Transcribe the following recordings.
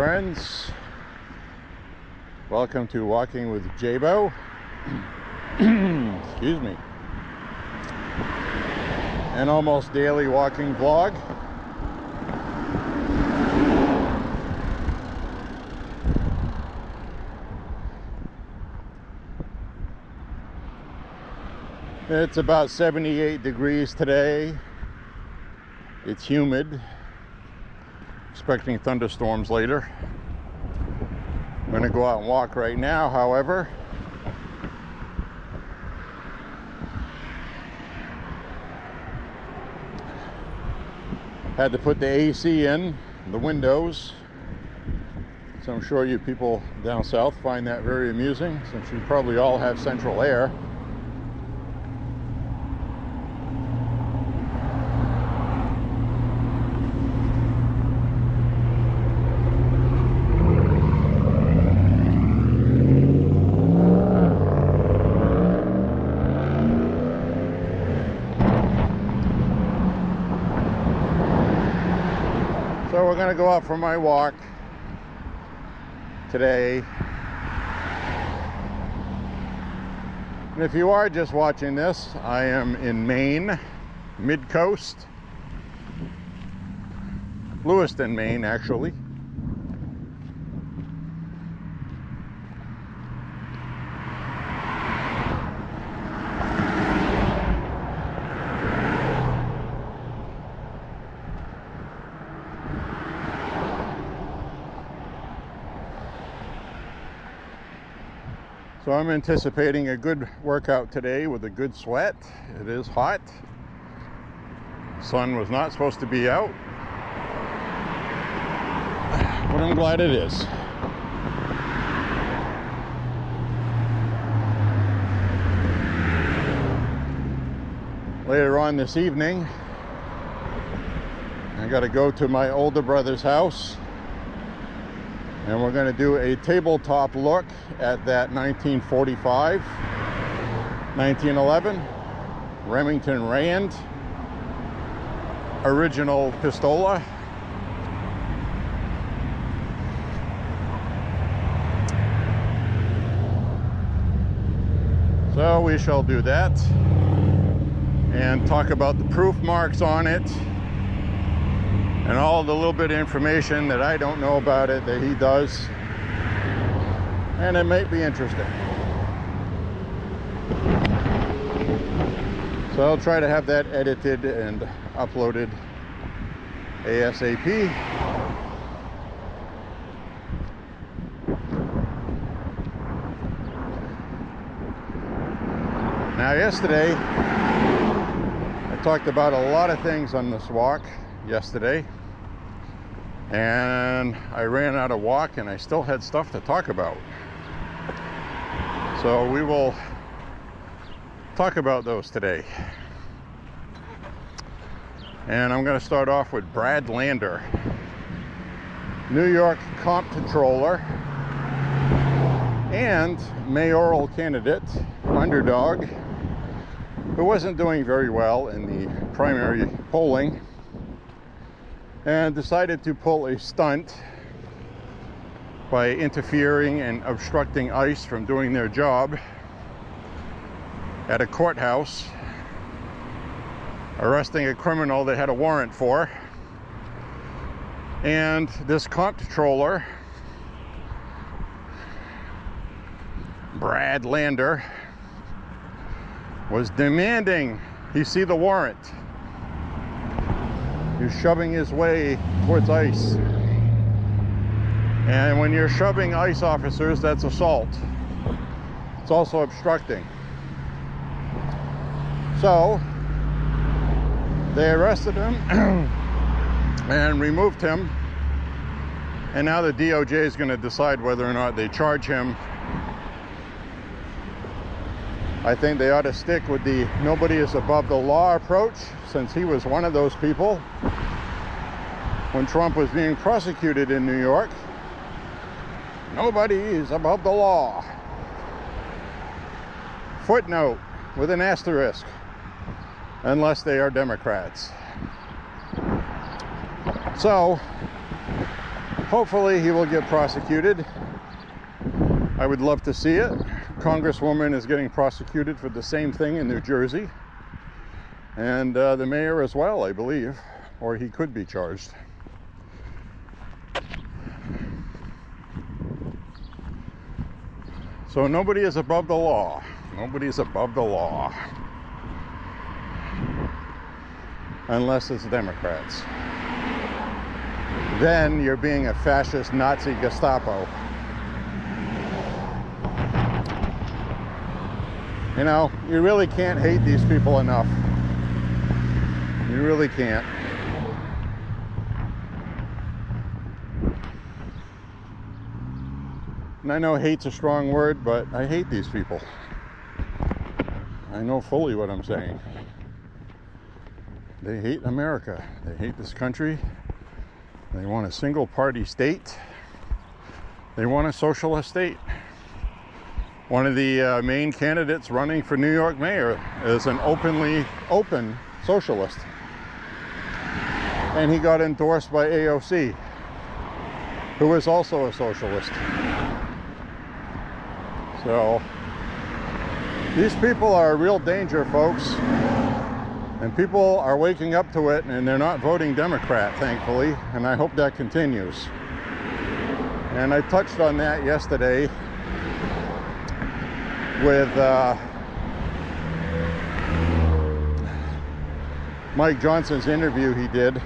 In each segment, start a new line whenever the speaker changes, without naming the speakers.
friends. Welcome to Walking with J.Beau. Excuse me. An almost daily walking vlog. It's about 78 degrees today. It's humid. Expecting thunderstorms later. I'm going to go out and walk right now, however. Had to put the AC in the windows. So I'm sure you people down south find that very amusing, since you probably all have central air. So we're going to go out for my walk today. And if you are just watching this, I am in Maine, mid-coast. Lewiston, Maine, actually. So I'm anticipating a good workout today with a good sweat. It is hot. Sun was not supposed to be out, but I'm glad it is. Later on this evening, I got to go to my older brother's house. And we're going to do a tabletop look at that 1945, 1911 Remington Rand original pistola. So we shall do that and talk about the proof marks on it. And all the little bit of information that I don't know about it that he does. And it might be interesting. So I'll try to have that edited and uploaded ASAP. Now yesterday, I talked about a lot of things on this walk yesterday, and I ran out of walk and I still had stuff to talk about. So we will talk about those today. And I'm going to start off with Brad Lander, New York comptroller and mayoral candidate, underdog, who wasn't doing very well in the primary polling, and decided to pull a stunt by interfering and obstructing ICE from doing their job at a courthouse, arresting a criminal they had a warrant for. And this comptroller, Brad Lander, was demanding he see the warrant. He's shoving his way towards ICE. And when you're shoving ICE officers, that's assault. It's also obstructing. So they arrested him and removed him. And now the DOJ is going to decide whether or not they charge him. I think they ought to stick with the nobody is above the law approach, since he was one of those people when Trump was being prosecuted in New York. Nobody is above the law. Footnote with an asterisk, unless they are Democrats. So Hopefully he will get prosecuted. I would love to see it. Congresswoman is getting prosecuted for the same thing in New Jersey. And the mayor as well, I believe. Or he could be charged. So nobody is above the law. Nobody is above the law. Unless it's Democrats. Then you're being a fascist Nazi Gestapo. You know, you really can't hate these people enough. You really can't. And I know hate's a strong word, but I hate these people. I know fully what I'm saying. They hate America. They hate this country. They want a single party state. They want a socialist state. One of the Maine candidates running for New York mayor is an open socialist. And he got endorsed by AOC, who is also a socialist. So, these people are a real danger, folks. And people are waking up to it, and they're not voting Democrat, thankfully, and I hope that continues. And I touched on that yesterday with Mike Johnson's interview he did,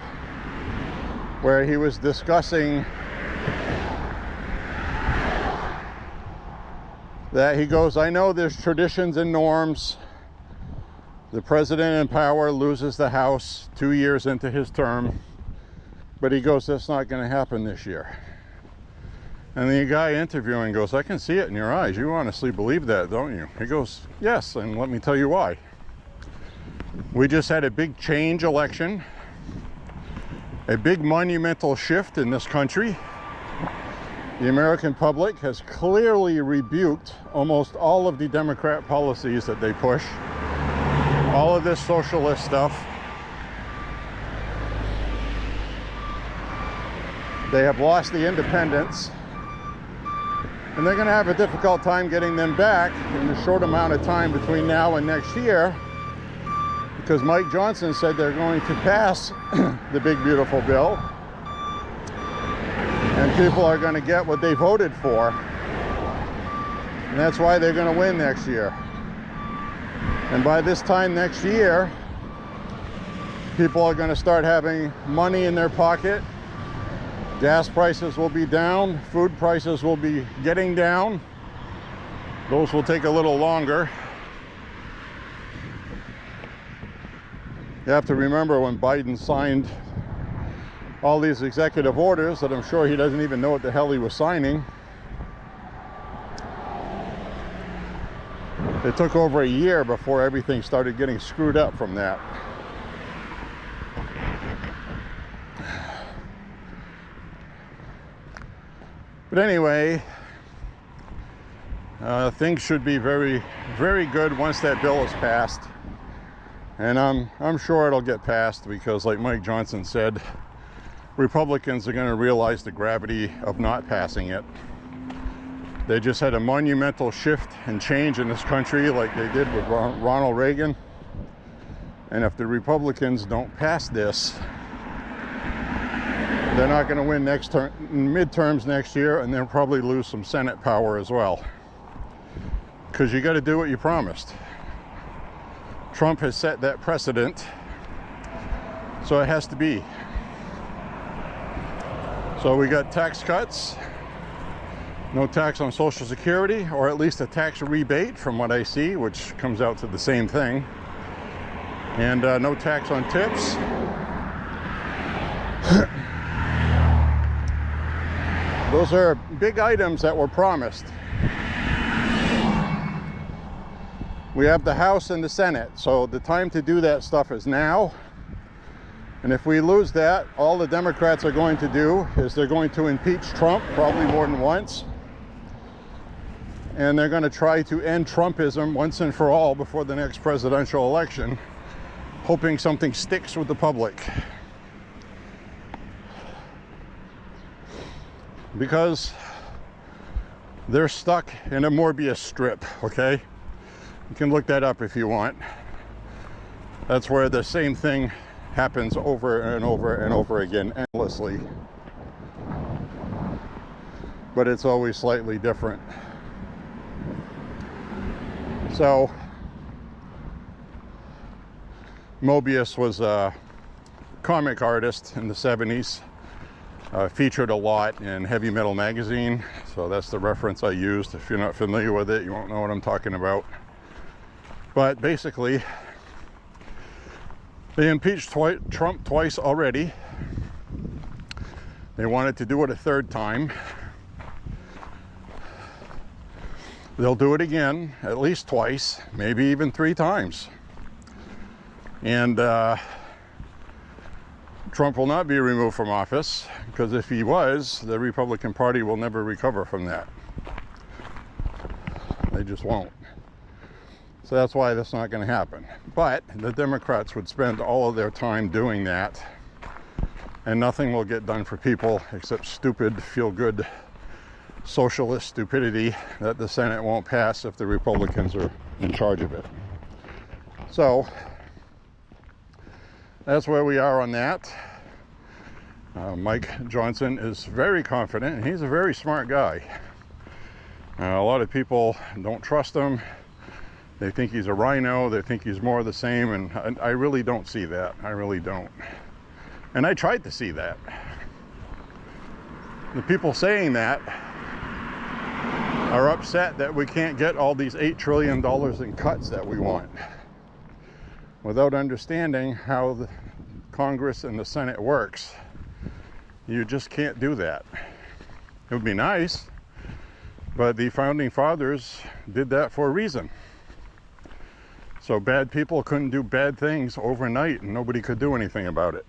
where he was discussing that he goes, I know there's traditions and norms. The president in power loses the House 2 years into his term, but he goes, that's not going to happen this year. And the guy interviewing goes, I can see it in your eyes. You honestly believe that, don't you? He goes, yes, and let me tell you why. We just had a big change election, a big monumental shift in this country. The American public has clearly rebuked almost all of the Democrat policies that they push. All of this socialist stuff. They have lost the independents, and they're going to have a difficult time getting them back in the short amount of time between now and next year, because Mike Johnson said they're going to pass the big beautiful bill, and people are going to get what they voted for, and that's why they're going to win next year. And by this time next year, people are going to start having money in their pocket. Gas prices will be down. Food prices will be getting down. Those will take a little longer. You have to remember when Biden signed all these executive orders that I'm sure he doesn't even know what the hell he was signing. It took over a year before everything started getting screwed up from that. But anyway, things should be very, very good once that bill is passed. And I'm sure it'll get passed because, like Mike Johnson said, Republicans are going to realize the gravity of not passing it. They just had a monumental shift and change in this country like they did with Ronald Reagan. And if the Republicans don't pass this, they're not going to win midterms next year, and they'll probably lose some Senate power as well. Because you got to do what you promised. Trump has set that precedent, so it has to be. So we got tax cuts. No tax on Social Security, or at least a tax rebate from what I see, which comes out to the same thing. And no tax on tips. Those are big items that were promised. We have the House and the Senate, so the time to do that stuff is now. And if we lose that, all the Democrats are going to do is they're going to impeach Trump, probably more than once. And they're going to try to end Trumpism once and for all before the next presidential election, hoping something sticks with the public. because they're stuck in a Morbius strip, okay? You can look that up if you want. That's where the same thing happens over and over and over again, endlessly. But it's always slightly different. So, Mobius was a comic artist in the 70s. Featured a lot in Heavy Metal magazine, so that's the reference I used. If you're not familiar with it, you won't know what I'm talking about. But basically, they impeached Trump twice already. They wanted to do it a third time. They'll do it again, at least twice, maybe even 3 times. And Trump will not be removed from office, because if he was, the Republican Party will never recover from that. They just won't. So that's why that's not going to happen. But the Democrats would spend all of their time doing that, and nothing will get done for people except stupid, feel-good socialist stupidity that the Senate won't pass if the Republicans are in charge of it. So that's where we are on that. Mike Johnson is very confident, and he's a very smart guy. A lot of people don't trust him. They think he's a rhino. They think he's more of the same, and I really don't see that. I really don't. And I tried to see that. The people saying that are upset that we can't get all these $8 trillion in cuts that we want, without understanding how the Congress and the Senate works. You just can't do that. It would be nice, but the founding fathers did that for a reason. So bad people couldn't do bad things overnight, and nobody could do anything about it.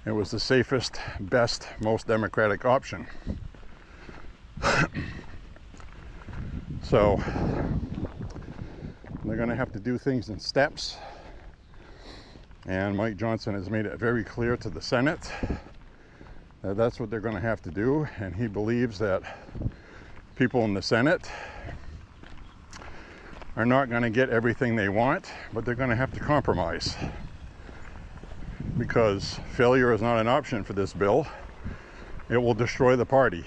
It was the safest, best, most democratic option. So they're going to have to do things in steps, and Mike Johnson has made it very clear to the Senate that that's what they're going to have to do, and he believes that people in the Senate are not going to get everything they want, but they're going to have to compromise, because failure is not an option for this bill. It will destroy the party.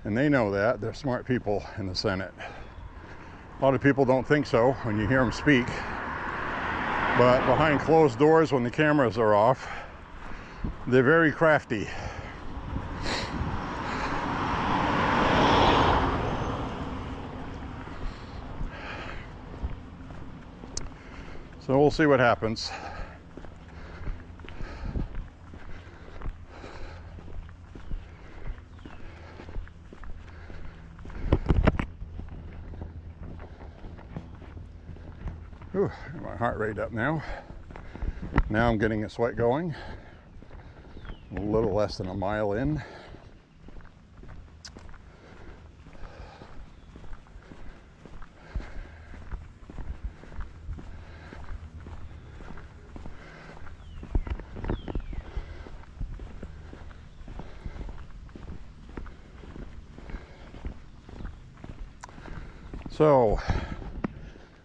And they know that. They're smart people in the Senate. A lot of people don't think so when you hear them speak. But behind closed doors, when the cameras are off, they're very crafty. So we'll see what happens. Ooh, my heart rate up now. Now I'm getting a sweat going. A little less than a mile in. So,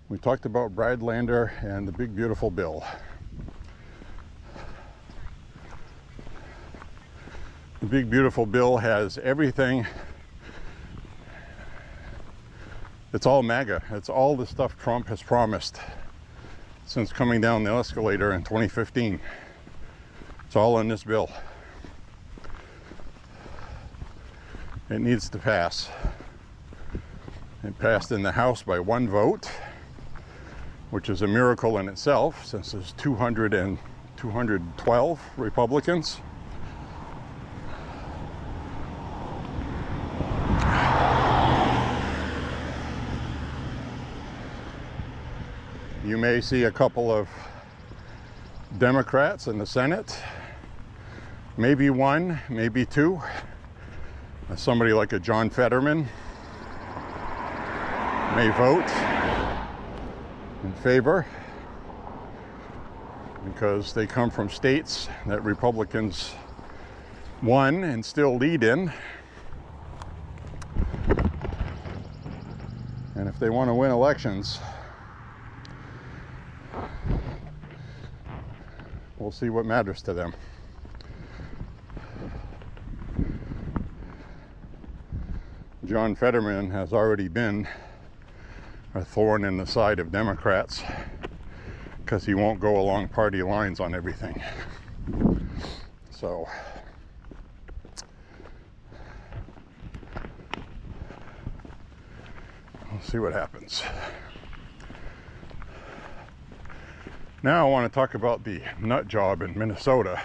we talked about Brad Lander and the big beautiful bill. The big beautiful bill has everything. It's all MAGA. It's all the stuff Trump has promised since coming down the escalator in 2015. It's all in this bill. It needs to pass. It passed in the House by 1 vote, which is a miracle in itself, since there's 212 Republicans. You may see a couple of Democrats in the Senate, maybe 1, maybe 2. Somebody like a John Fetterman may vote in favor, because they come from states that Republicans won and still lead in. And if they want to win elections, we'll see what matters to them. John Fetterman has already been a thorn in the side of Democrats because he won't go along party lines on everything. So we'll see what happens. Now I want to talk about the nut job in Minnesota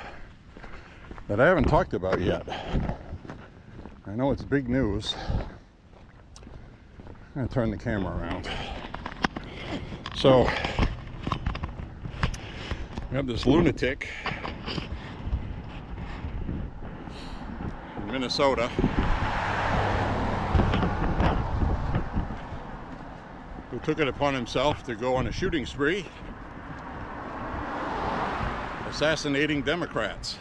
that I haven't talked about yet. I know it's big news. I'm going to turn the camera around. So we have this lunatic in Minnesota who took it upon himself to go on a shooting spree, assassinating Democrats.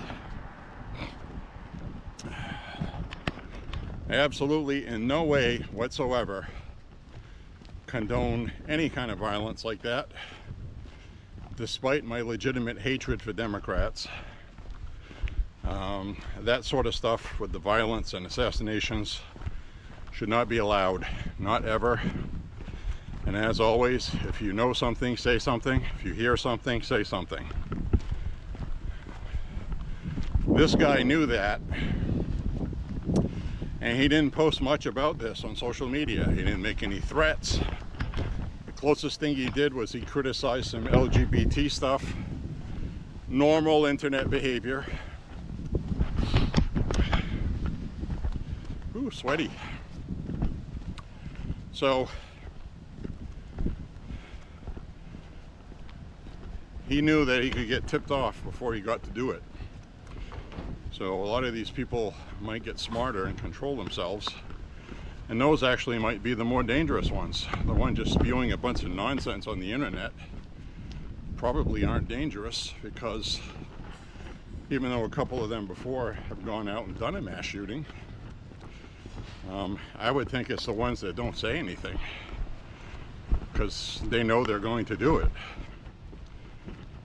I absolutely in no way whatsoever condone any kind of violence like that, despite my legitimate hatred for Democrats. That sort of stuff with the violence and assassinations should not be allowed, not ever. And as always, if you know something, say something. If you hear something, say something. This guy knew that, and he didn't post much about this on social media. He didn't make any threats. The closest thing he did was he criticized some LGBT stuff. Normal internet behavior. Ooh, sweaty. So he knew that he could get tipped off before he got to do it. So a lot of these people might get smarter and control themselves, and those actually might be the more dangerous ones. The one just spewing a bunch of nonsense on the internet probably aren't dangerous, because even though a couple of them before have gone out and done a mass shooting, I would think it's the ones that don't say anything because they know they're going to do it.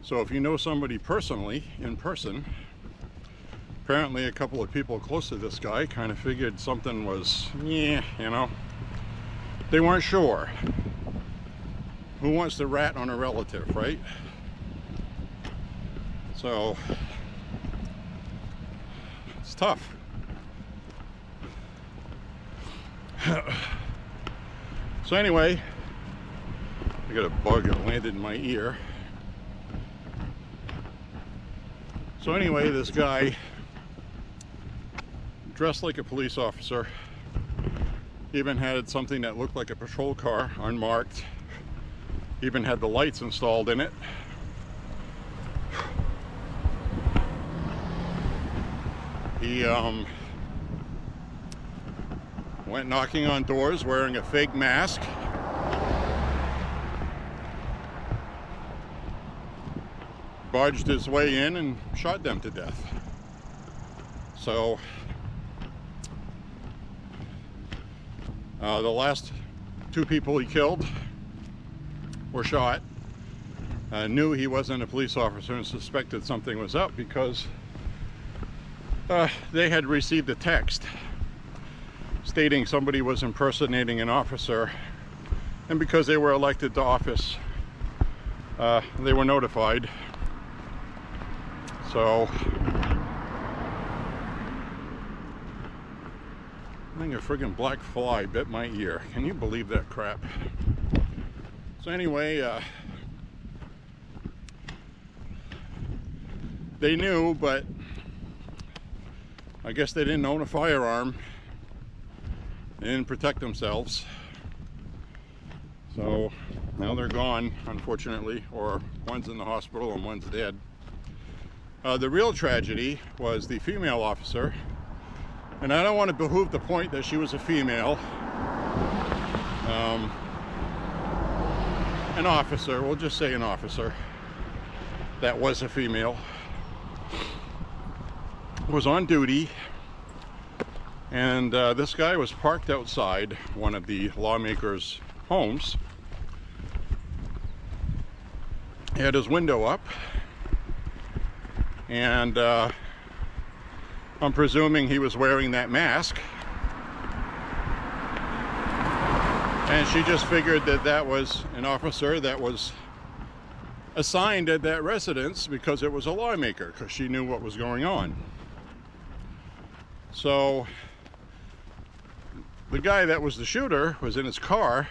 So if you know somebody personally, in person, apparently a couple of people close to this guy kind of figured something was, yeah, you know, they weren't sure. Who wants to rat on a relative, right? So it's tough. So anyway, I got a bug that landed in my ear. So anyway, this guy dressed like a police officer, even had something that looked like a patrol car, unmarked, even had the lights installed in it. He went knocking on doors wearing a fake mask. Barged his way in and shot them to death. So the last two people he killed were shot. Knew he wasn't a police officer and suspected something was up because they had received a text stating somebody was impersonating an officer, and because they were elected to office, they were notified. So I think a friggin' black fly bit my ear. Can you believe that crap? So anyway, they knew, but I guess they didn't own a firearm. They didn't protect themselves. So now they're gone, unfortunately, or one's in the hospital and one's dead. The real tragedy was the female officer, and I don't want to behoove the point that she was a female. An officer, we'll just say an officer, that was a female. was on duty, and this guy was parked outside one of the lawmakers' homes. He had his window up, and I'm presuming he was wearing that mask, and she just figured that that was an officer that was assigned at that residence because it was a lawmaker, because she knew what was going on. So the guy that was the shooter was in his car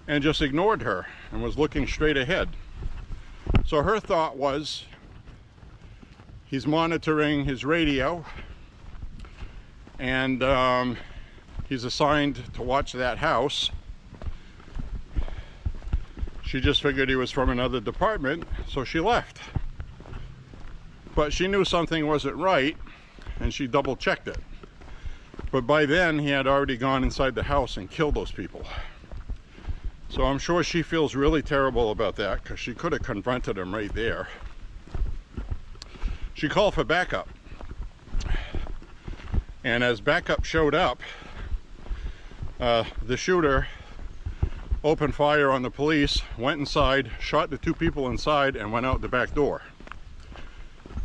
and just ignored her and was looking straight ahead. So her thought was, he's monitoring his radio, and he's assigned to watch that house. She just figured he was from another department, so she left. But she knew something wasn't right, and she double checked it. But by then, he had already gone inside the house and killed those people. So I'm sure she feels really terrible about that, because she could have confronted him right there. She called for backup. And as backup showed up, the shooter opened fire on the police, went inside, shot the two people inside, and went out the back door.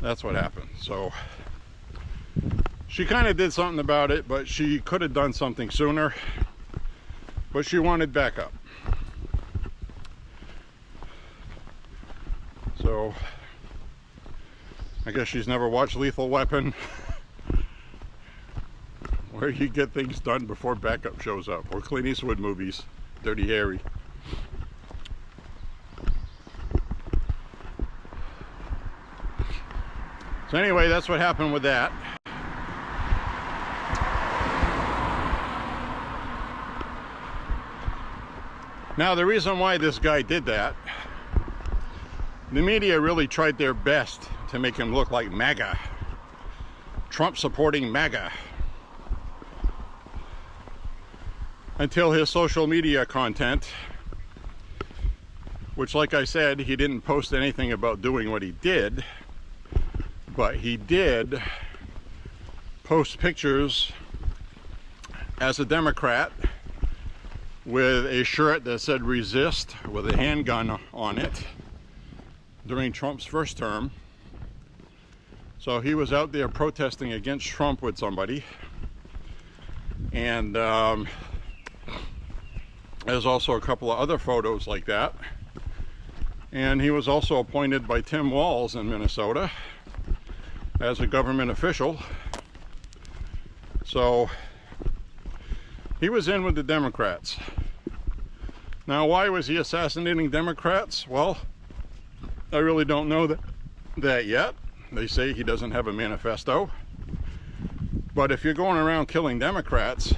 That's what happened. So she kind of did something about it, but she could have done something sooner. But she wanted backup. So I guess she's never watched Lethal Weapon, where you get things done before backup shows up, or Clint Eastwood movies, Dirty Harry. So anyway, that's what happened with that. Now, the reason why this guy did that, the media really tried their best to make him look like MAGA, Trump supporting MAGA, until his social media content, which, like I said, he didn't post anything about doing what he did, but he did post pictures as a Democrat with a shirt that said resist with a handgun on it during Trump's first term. So he was out there protesting against Trump with somebody, and there's also a couple of other photos like that. And he was also appointed by Tim Walz in Minnesota as a government official. So he was in with the Democrats. Now, why was he assassinating Democrats? Well, I really don't know that yet. They say he doesn't have a manifesto. But if you're going around killing Democrats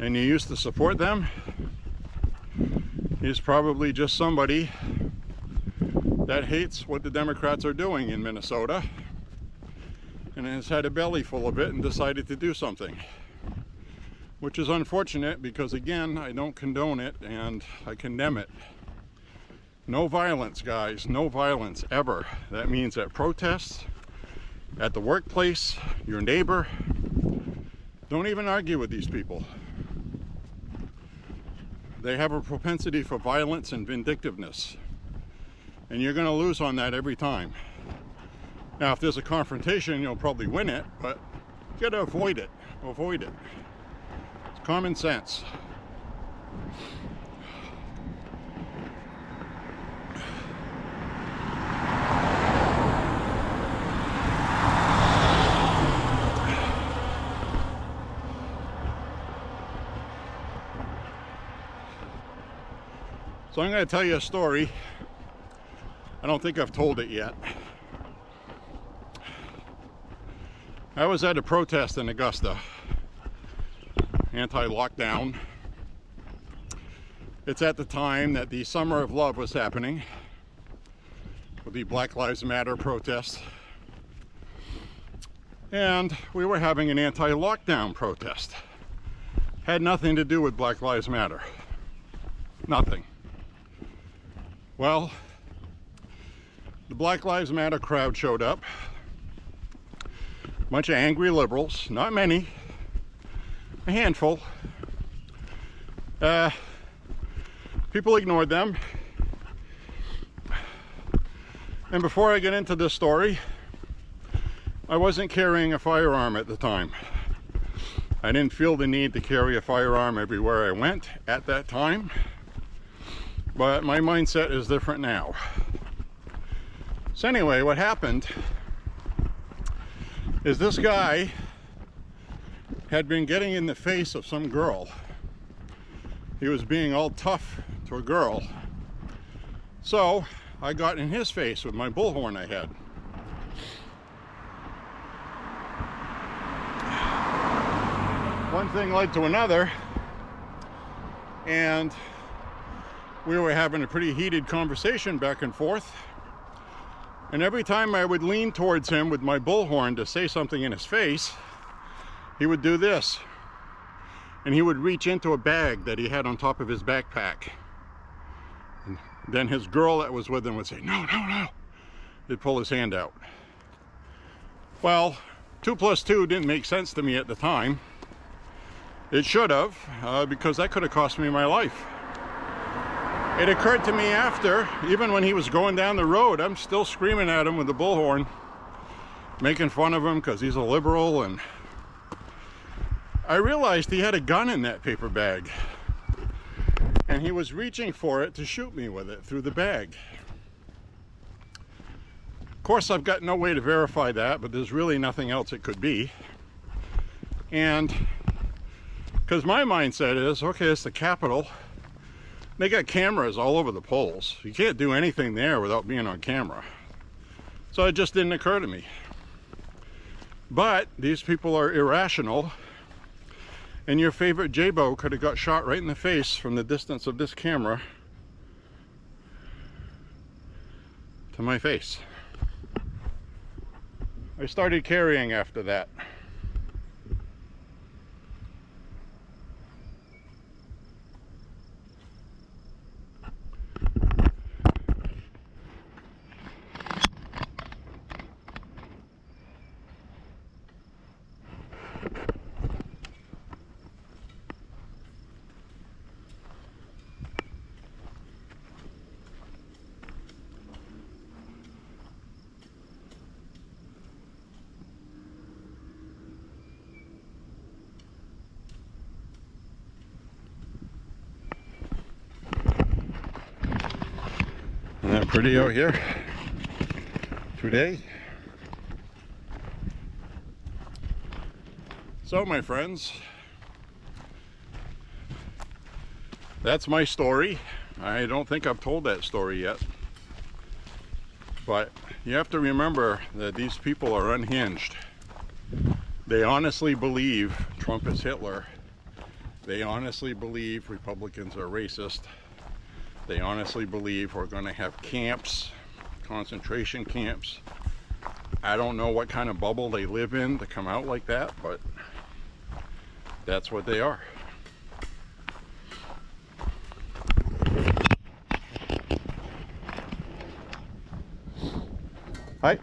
and you used to support them, he's probably just somebody that hates what the Democrats are doing in Minnesota and has had a belly full of it and decided to do something, which is unfortunate because, again, I don't condone it and I condemn it. No violence, guys, no violence ever. That means at protests, at the workplace, your neighbor. Don't even argue with these people. They have a propensity for violence and vindictiveness, and you're going to lose on that every time. Now, if there's a confrontation, you'll probably win it, but you got to avoid it. Avoid it. It's common sense. So I'm going to tell you a story. I don't think I've told it yet. I was at a protest in Augusta, anti-lockdown. It's at the time that the Summer of Love was happening, with the Black Lives Matter protest. And we were having an anti-lockdown protest. Had nothing to do with Black Lives Matter. Nothing. Well, the Black Lives Matter crowd showed up, Bunch of angry liberals, not many, a handful. People ignored them. And before I get into this story, I wasn't carrying a firearm at the time. I didn't feel the need to carry a firearm everywhere I went at that time, but my mindset is different now. So anyway, what happened is this guy had been getting in the face of some girl. He was being all tough to a girl. So I got in his face with my bullhorn I had. One thing led to another, and we were having a pretty heated conversation back and forth. And every time I would lean towards him with my bullhorn to say something in his face, he would do this. And he would reach into a bag that he had on top of his backpack. And then his girl that was with him would say, "No, no, no." He'd pull his hand out. Well, 2 plus 2 didn't make sense to me at the time. It should have, because that could have cost me my life. It occurred to me after, even when he was going down the road, I'm still screaming at him with the bullhorn, making fun of him because he's a liberal, and I realized he had a gun in that paper bag, and he was reaching for it to shoot me with it through the bag. Of course, I've got no way to verify that, but there's really nothing else it could be. And because my mindset is, okay, it's the Capitol. They got cameras all over the polls. You can't do anything there without being on camera. So it just didn't occur to me. But these people are irrational, and your favorite J.Beau could have got shot right in the face from the distance of this camera to my face. I started carrying after that. Isn't that pretty out here today? So my friends, that's my story. I don't think I've told that story yet, but you have to remember that these people are unhinged. They honestly believe Trump is Hitler. They honestly believe Republicans are racist. They honestly believe we're going to have camps, concentration camps. I don't know what kind of bubble they live in to come out like that, but that's what they are. Hi.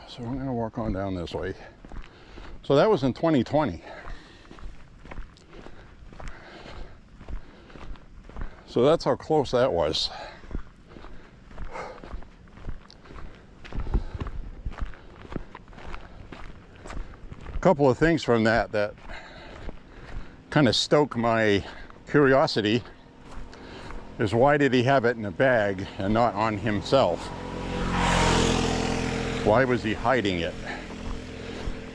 So I'm going to walk on down this way. So that was in 2020. So that's how close that was. A couple of things from that kind of stoke my curiosity is, why did he have it in a bag and not on himself? Why was he hiding it?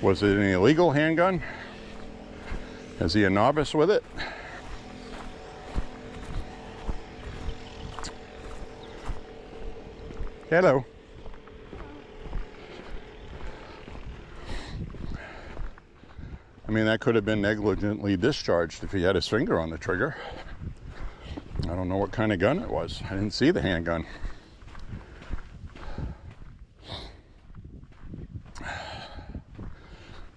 Was it an illegal handgun? Is he a novice with it? Hello. I mean, that could have been negligently discharged if he had his finger on the trigger. I don't know what kind of gun it was. I didn't see the handgun.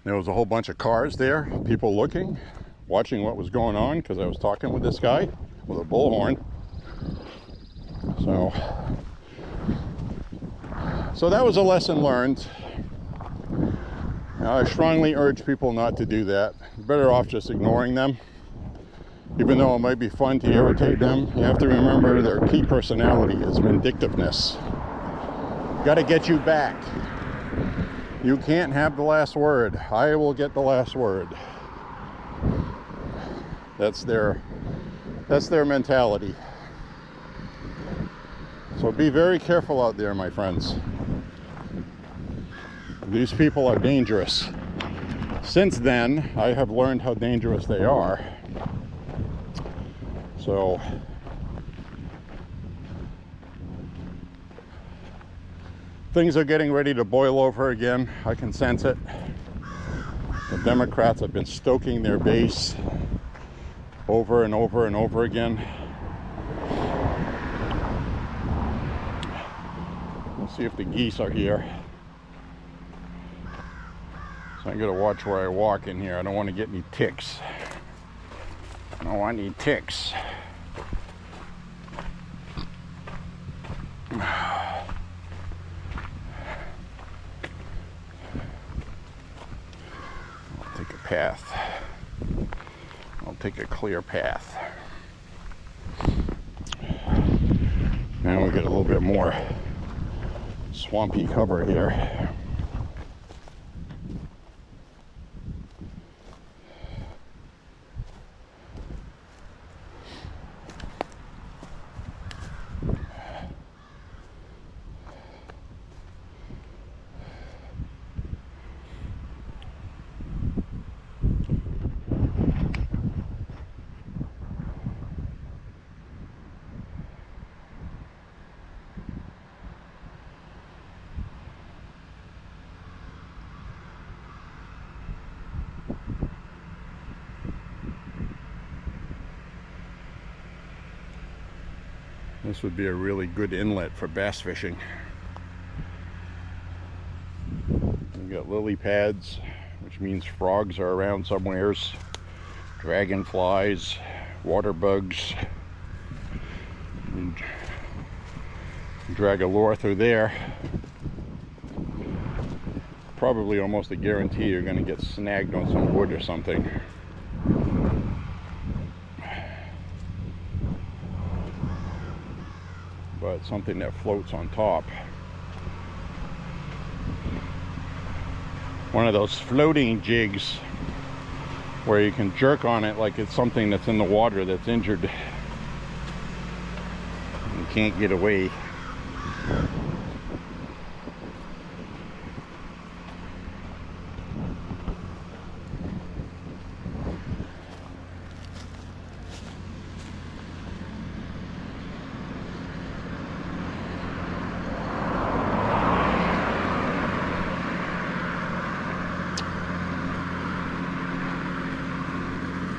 There was a whole bunch of cars there, people looking. watching what was going on because I was talking with this guy with a bullhorn. So that was a lesson learned. I strongly urge people not to do that. Better off just ignoring them. Even though it might be fun to irritate them, you have to remember their key personality is vindictiveness. Got to get you back. You can't have the last word. I will get the last word. That's their mentality. So be very careful out there, my friends. These people are dangerous. Since then, I have learned how dangerous they are. So things are getting ready to boil over again. I can sense it. The Democrats have been stoking their base over and over and over again. We'll see if the geese are here. So I'm going to watch where I walk in here. I don't want to get any ticks. I don't want any ticks. I'll take a path. I'll take a clear path. Now we get a little bit more swampy cover here. This would be a really good inlet for bass fishing. We've got lily pads, which means frogs are around somewheres, dragonflies, water bugs. And drag a lure through there. Probably almost a guarantee you're going to get snagged on some wood or something. But something that floats on top. One of those floating jigs where you can jerk on it like it's something that's in the water that's injured and can't get away.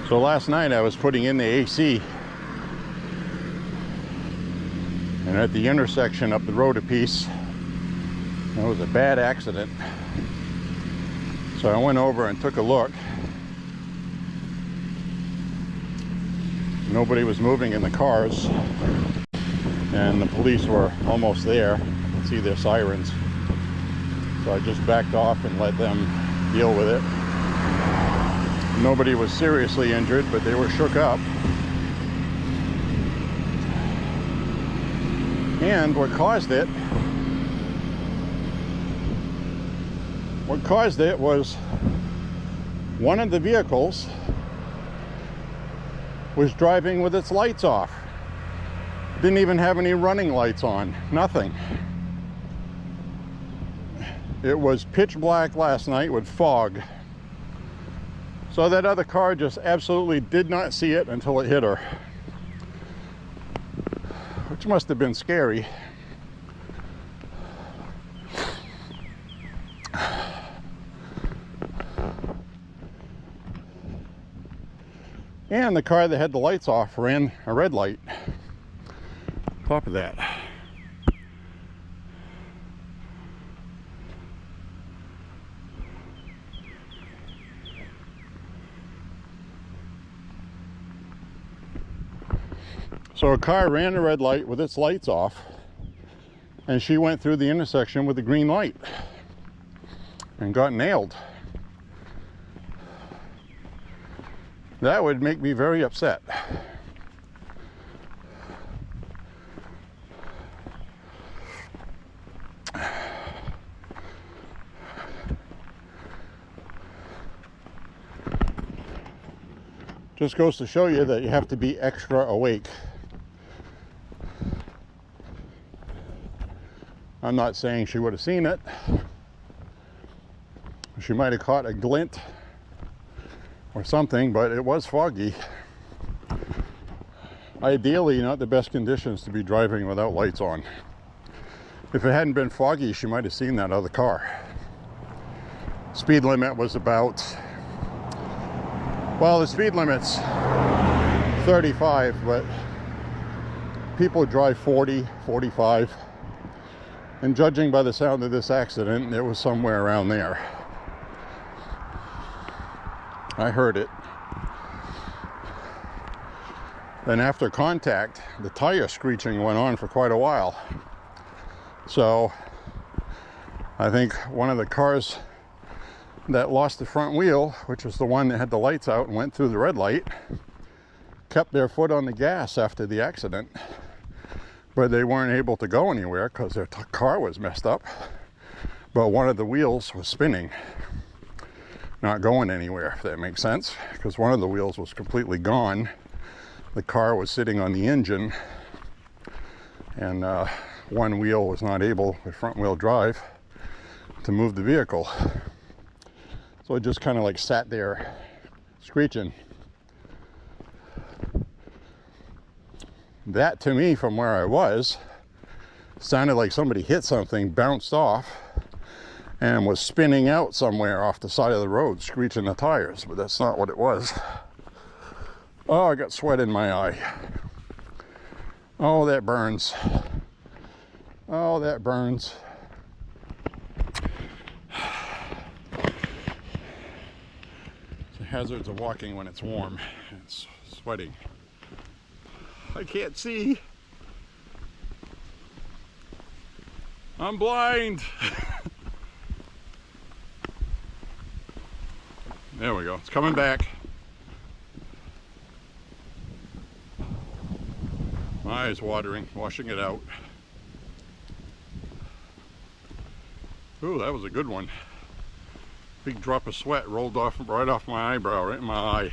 So last night I was putting in the AC, and at the intersection up the road a piece, there was a bad accident. So I went over and took a look. Nobody was moving in the cars, and the police were almost there. I could see their sirens. So I just backed off and let them deal with it. Nobody was seriously injured, but they were shook up. And what caused it was one of the vehicles was driving with its lights off. Didn't even have any running lights on, nothing. It was pitch black last night with fog. So that other car just absolutely did not see it until it hit her, which must have been scary. And the car that had the lights off ran a red light on top of that. So a car ran the red light with its lights off, and she went through the intersection with the green light and got nailed. That would make me very upset. Just goes to show you that you have to be extra awake. I'm not saying she would have seen it. She might have caught a glint or something, but it was foggy. Ideally, not the best conditions to be driving without lights on. If it hadn't been foggy, she might have seen that other car. Speed limit was about, well, the speed limit's 35, but people drive 40, 45. And judging by the sound of this accident, it was somewhere around there. I heard it. Then after contact, the tire screeching went on for quite a while. So I think one of the cars that lost the front wheel, which was the one that had the lights out and went through the red light, kept their foot on the gas after the accident, but they weren't able to go anywhere because their car was messed up. But one of the wheels was spinning, not going anywhere, if that makes sense, because one of the wheels was completely gone. The car was sitting on the engine, and one wheel was not able, with front wheel drive, to move the vehicle. So it just kind of like sat there screeching. That, to me, from where I was, sounded like somebody hit something, bounced off, and was spinning out somewhere off the side of the road, screeching the tires, but that's not what it was. Oh, I got sweat in my eye. Oh, that burns. Oh, that burns. It's the hazards of walking when it's warm. It's sweating. I can't see. I'm blind. There we go. It's coming back. My eyes watering, washing it out. Ooh, that was a good one. Big drop of sweat rolled off right off my eyebrow, right in my eye.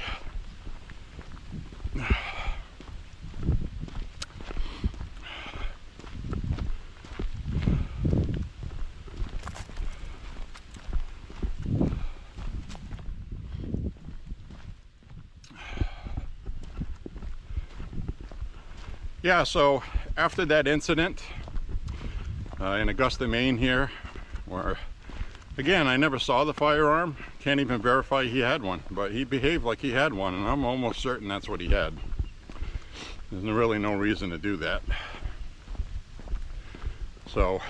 Yeah, so after that incident in Augusta, Maine here, where again, I never saw the firearm, can't even verify he had one, but he behaved like he had one, and I'm almost certain that's what he had. There's really no reason to do that. So,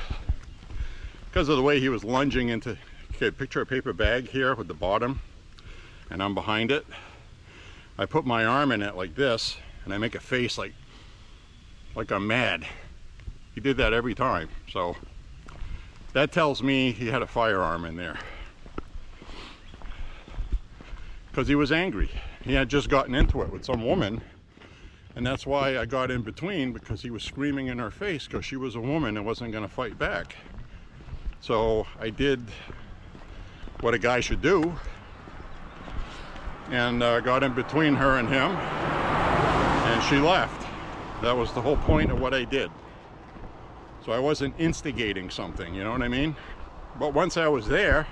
because of the way he was lunging into, okay, picture a paper bag here with the bottom, and I'm behind it. I put my arm in it like this, and I make a face like I'm mad. He did that every time, so that tells me he had a firearm in there, because he was angry. He had just gotten into it with some woman, and that's why I got in between, because he was screaming in her face because she was a woman and wasn't going to fight back. So I did what a guy should do, and got in between her and him, and she left. That was the whole point of what I did. So I wasn't instigating something, you know what I mean? But once I was there,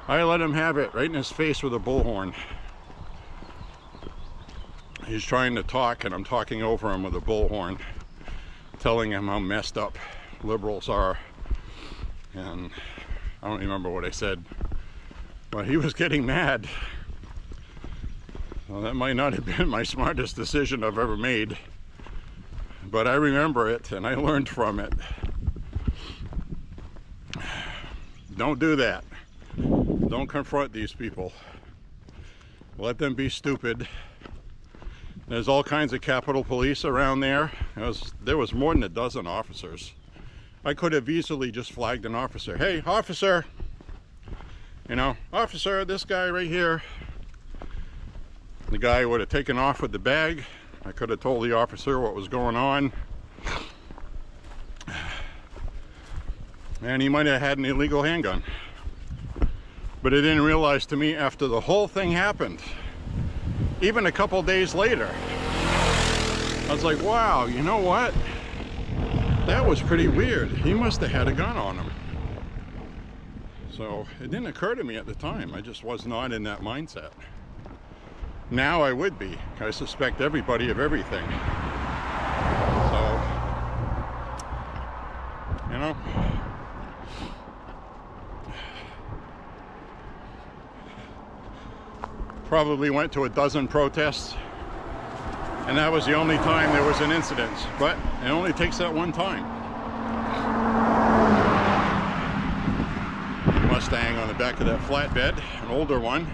I let him have it right in his face with a bullhorn. He's trying to talk, and I'm talking over him with a bullhorn, telling him how messed up liberals are. And I don't remember what I said, but he was getting mad. Well, that might not have been my smartest decision I've ever made, but I remember it and I learned from it. Don't do that. Don't confront these people. Let them be stupid. There's all kinds of Capitol Police around there. There was more than a dozen officers. I could have easily just flagged an officer. Hey, officer! You know, officer, this guy right here. The guy would have taken off with the bag. I could have told the officer what was going on. And he might have had an illegal handgun. But I didn't realize to me after the whole thing happened, even a couple days later, I was like, wow, you know what? That was pretty weird. He must have had a gun on him. So it didn't occur to me at the time. I just was not in that mindset. Now I would be. I suspect everybody of everything. So, you know. Probably went to a dozen protests, and that was the only time there was an incident. But it only takes that one time. Mustang on the back of that flatbed, an older one,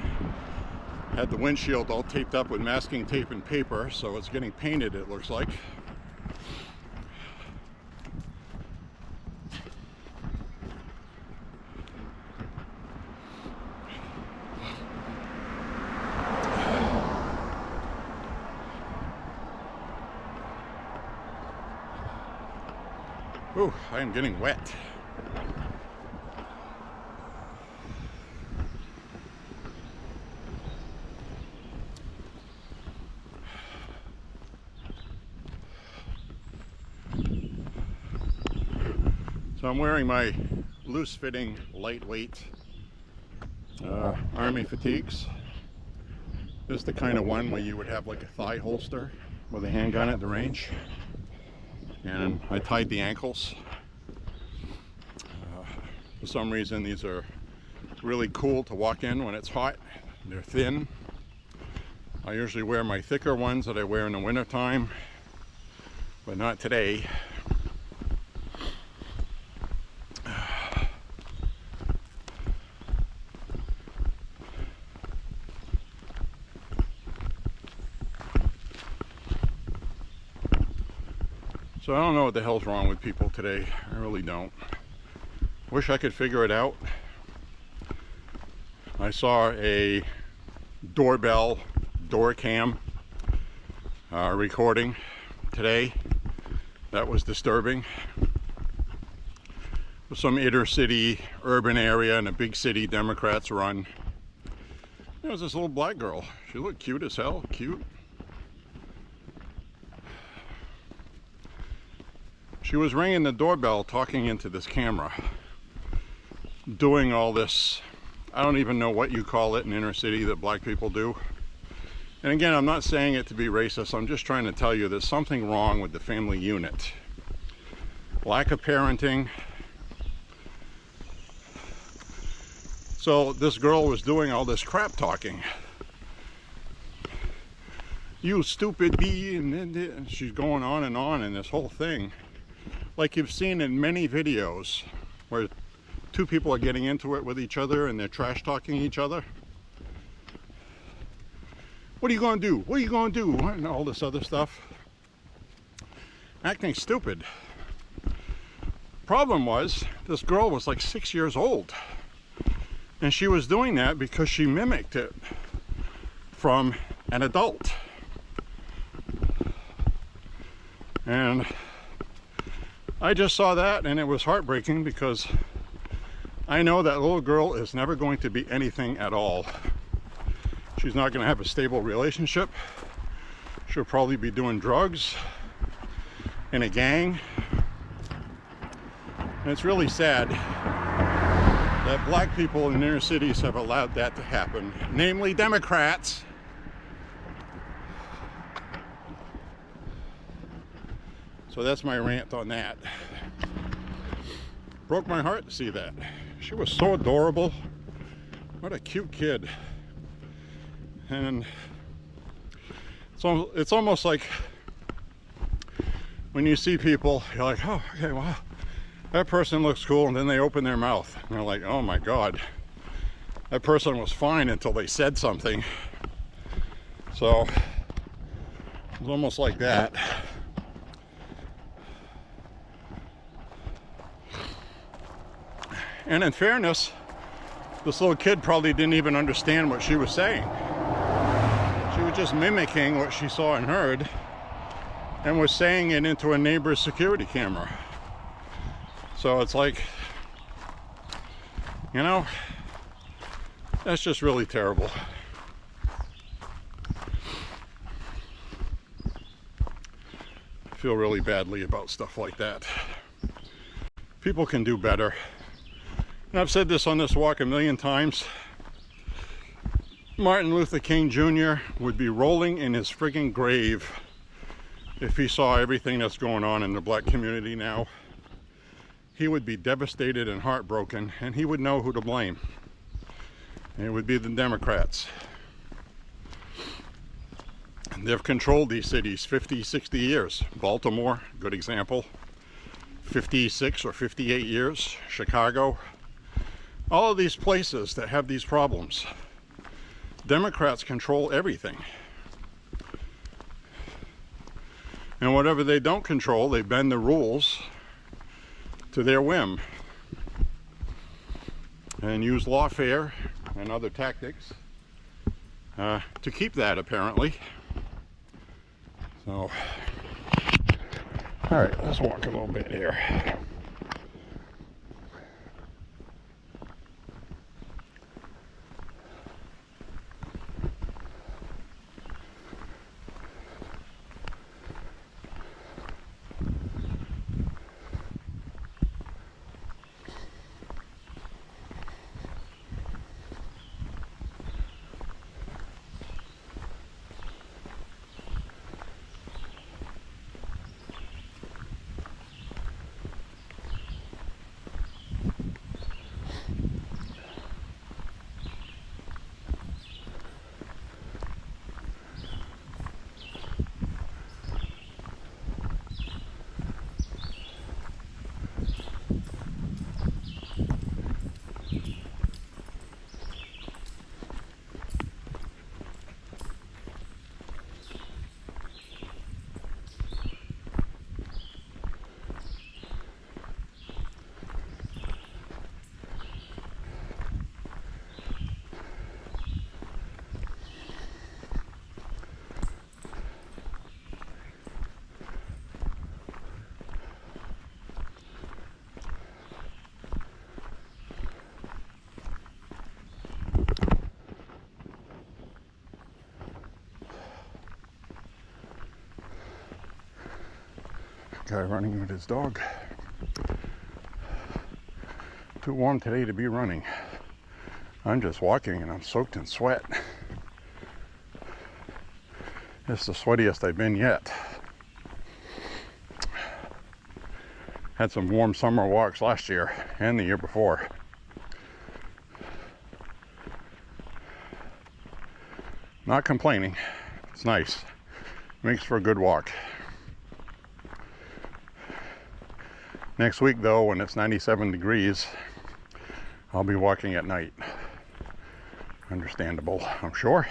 had the windshield all taped up with masking tape and paper, so it's getting painted, it looks like. Ooh, I am getting wet. So I'm wearing my loose-fitting, lightweight Army fatigues. This is the kind of one where you would have like a thigh holster with a handgun at the range. And I tied the ankles. For some reason, these are really cool to walk in when it's hot. They're thin. I usually wear my thicker ones that I wear in the wintertime, but not today. So I don't know what the hell's wrong with people today. I really don't. Wish I could figure it out. I saw a doorbell, door cam recording today. That was disturbing. Some inner city, urban area in a big city Democrats run. There was this little black girl. She looked cute as hell, cute. She was ringing the doorbell, talking into this camera, doing all this, I don't even know what you call it in inner city that black people do. And again, I'm not saying it to be racist, I'm just trying to tell you there's something wrong with the family unit. Lack of parenting. So this girl was doing all this crap talking. You stupid bee, and she's going on in this whole thing. Like you've seen in many videos where two people are getting into it with each other and they're trash talking each other. What are you gonna do? What are you gonna do? And all this other stuff. Acting stupid. Problem was, this girl was like 6 years old. And she was doing that because she mimicked it from an adult. And I just saw that and it was heartbreaking because I know that little girl is never going to be anything at all. She's not going to have a stable relationship. She'll probably be doing drugs in a gang. And it's really sad that black people in inner cities have allowed that to happen, namely Democrats. So that's my rant on that. Broke my heart to see that. She was so adorable. What a cute kid. And so it's almost like when you see people, you're like, oh, okay, wow, that person looks cool, and then they open their mouth and they're like, oh my God, that person was fine until they said something. So It was almost like that. And in fairness, this little kid probably didn't even understand what she was saying. She was just mimicking what she saw and heard and was saying it into a neighbor's security camera. So it's like, you know, that's just really terrible. I feel really badly about stuff like that. People can do better. And I've said this on this walk a million times. Martin Luther King Jr. would be rolling in his friggin' grave if he saw everything that's going on in the black community now. He would be devastated and heartbroken, and he would know who to blame. And it would be the Democrats. And they've controlled these cities 50, 60 years. Baltimore, good example. 56 or 58 years. Chicago. All of these places that have these problems. Democrats control everything. And whatever they don't control, they bend the rules to their whim. And use lawfare and other tactics to keep that, apparently. So, all right, let's walk a little bit here. Guy running with his dog. Too warm today to be running. I'm just walking and I'm soaked in sweat. It's the sweatiest I've been yet. Had some warm summer walks last year and the year before. Not complaining. It's nice. Makes for a good walk. Next week, though, when it's 97 degrees, I'll be walking at night. Understandable, I'm sure.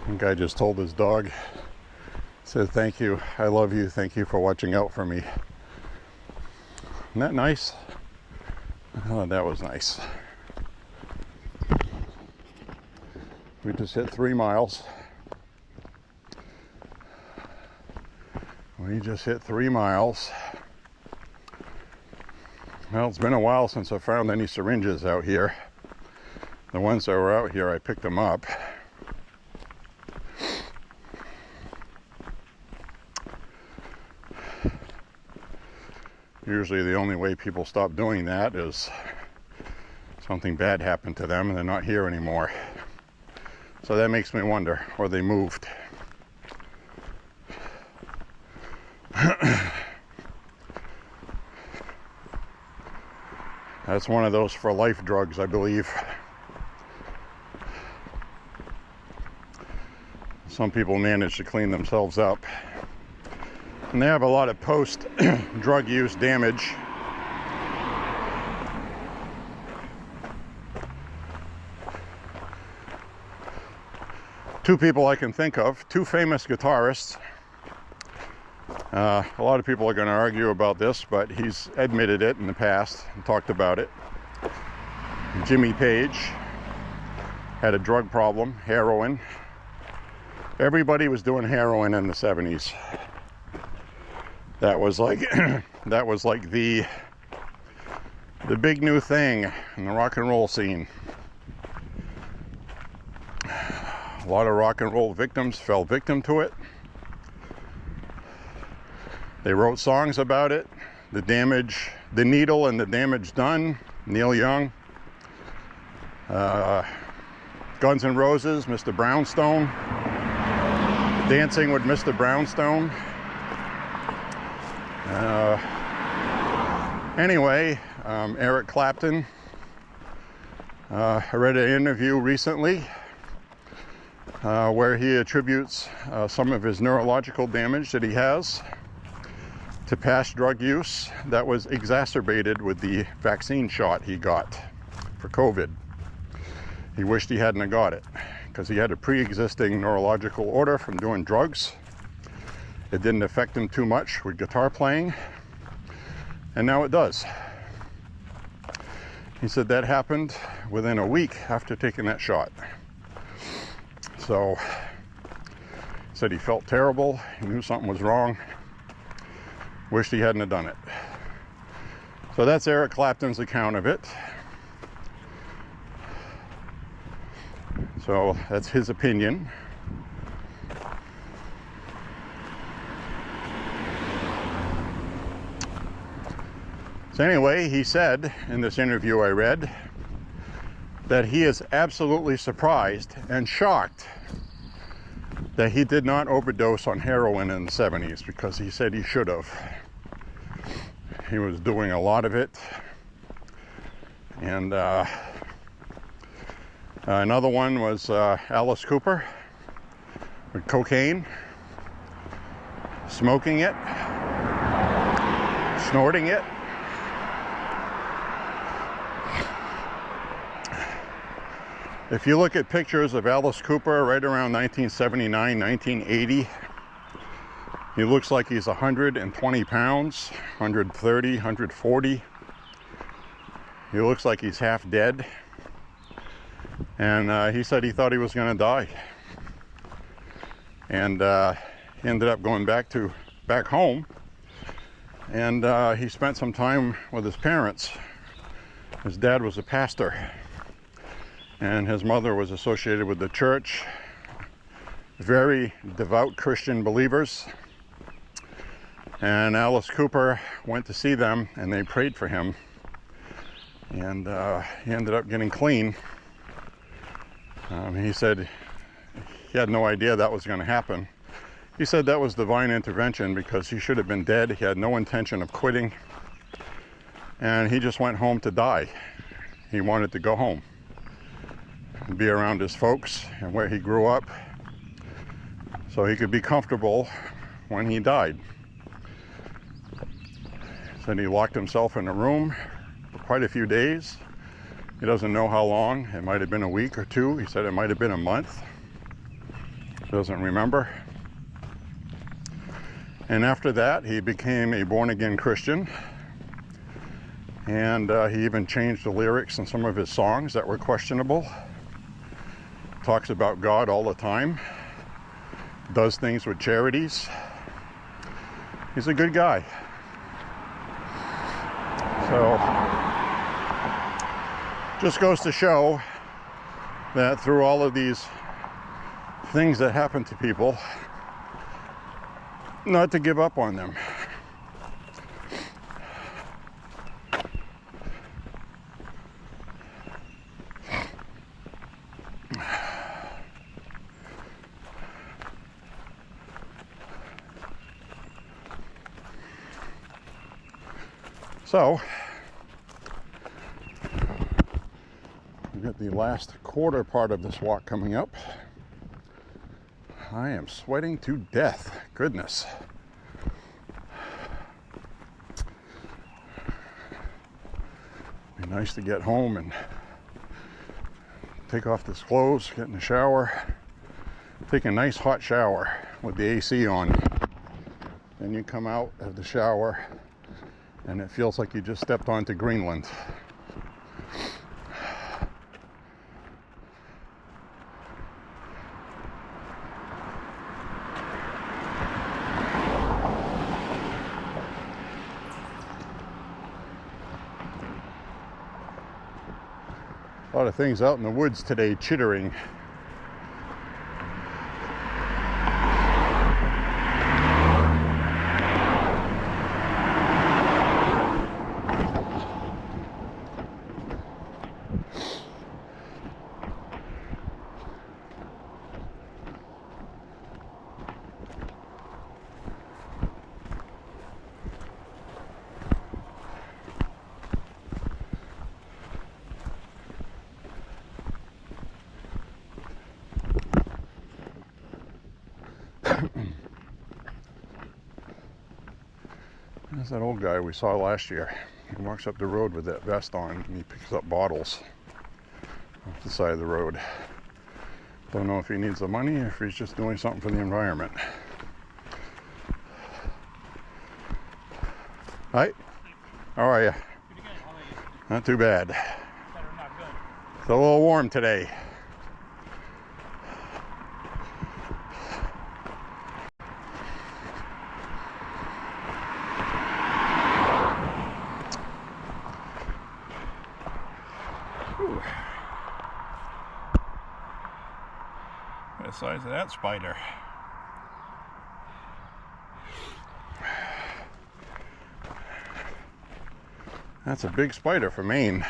One guy just told his dog, said, "Thank you, I love you, thank you for watching out for me." Isn't that nice? Oh, that was nice. We just hit 3 miles. We just hit 3 miles. Well, it's been a while since I found any syringes out here. The ones that were out here, I picked them up. Usually the only way people stop doing that is something bad happened to them and they're not here anymore. So that makes me wonder, or they moved. That's one of those for life drugs, I believe. Some people manage to clean themselves up. And they have a lot of post-drug use damage. Two people I can think of, two famous guitarists. A lot of people are going to argue about this, but he's admitted it in the past and talked about it. Jimmy Page had a drug problem, heroin. Everybody was doing heroin in the 70s. That was like the big new thing in the rock and roll scene. A lot of rock and roll victims fell victim to it. They wrote songs about it, the damage, the needle and the damage done. Neil Young, Guns N' Roses, Mr. Brownstone, Dancing with Mr. Brownstone. Anyway, Eric Clapton, I read an interview recently where he attributes some of his neurological damage that he has to past drug use that was exacerbated with the vaccine shot he got for COVID. He wished he hadn't have got it because he had a pre-existing neurological order from doing drugs. It didn't affect him too much with guitar playing, and now it does. He said that happened within a week after taking that shot. So, he said he felt terrible, he knew something was wrong, wished he hadn't have done it. So that's Eric Clapton's account of it. So that's his opinion. So anyway, he said in this interview I read that he is absolutely surprised and shocked that he did not overdose on heroin in the 70s, because he said he should have. He was doing a lot of it. And another one was Alice Cooper with cocaine, smoking it, snorting it. If you look at pictures of Alice Cooper right around 1979, 1980, he looks like he's 120 pounds, 130, 140. He looks like he's half dead. And he said he thought he was going to die. And he ended up going back home. And he spent some time with his parents. His dad was a pastor, and his mother was associated with the church. Very devout Christian believers. And Alice Cooper went to see them, and they prayed for him. And he ended up getting clean. He said he had no idea that was going to happen. He said that was divine intervention, because he should have been dead. He had no intention of quitting. And he just went home to die. He wanted to go home and be around his folks and where he grew up, so he could be comfortable when he died. Said he locked himself in a room for quite a few days. He doesn't know how long. It might have been a week or two. He said it might have been a month. He doesn't remember. And after that, he became a born-again Christian. And he even changed the lyrics in some of his songs that were questionable. Talks about God all the time. Does things with charities. He's a good guy. So So just goes to show that through all of these things that happen to people, not to give up on them. So we've got the last quarter part of this walk coming up. I am sweating to death. Goodness. Be nice to get home and take off this clothes, get in the shower, take a nice hot shower with the AC on. Then you come out of the shower and it feels like you just stepped onto Greenland. A lot of things out in the woods today chittering. There's that old guy we saw last year. He walks up the road with that vest on and he picks up bottles off the side of the road. Don't know if he needs the money or if he's just doing something for the environment. Hi, how are you?
Pretty good. How about you?
Not too bad.
Better not good.
It's a little warm today. The size of that spider. That's a big spider for Maine.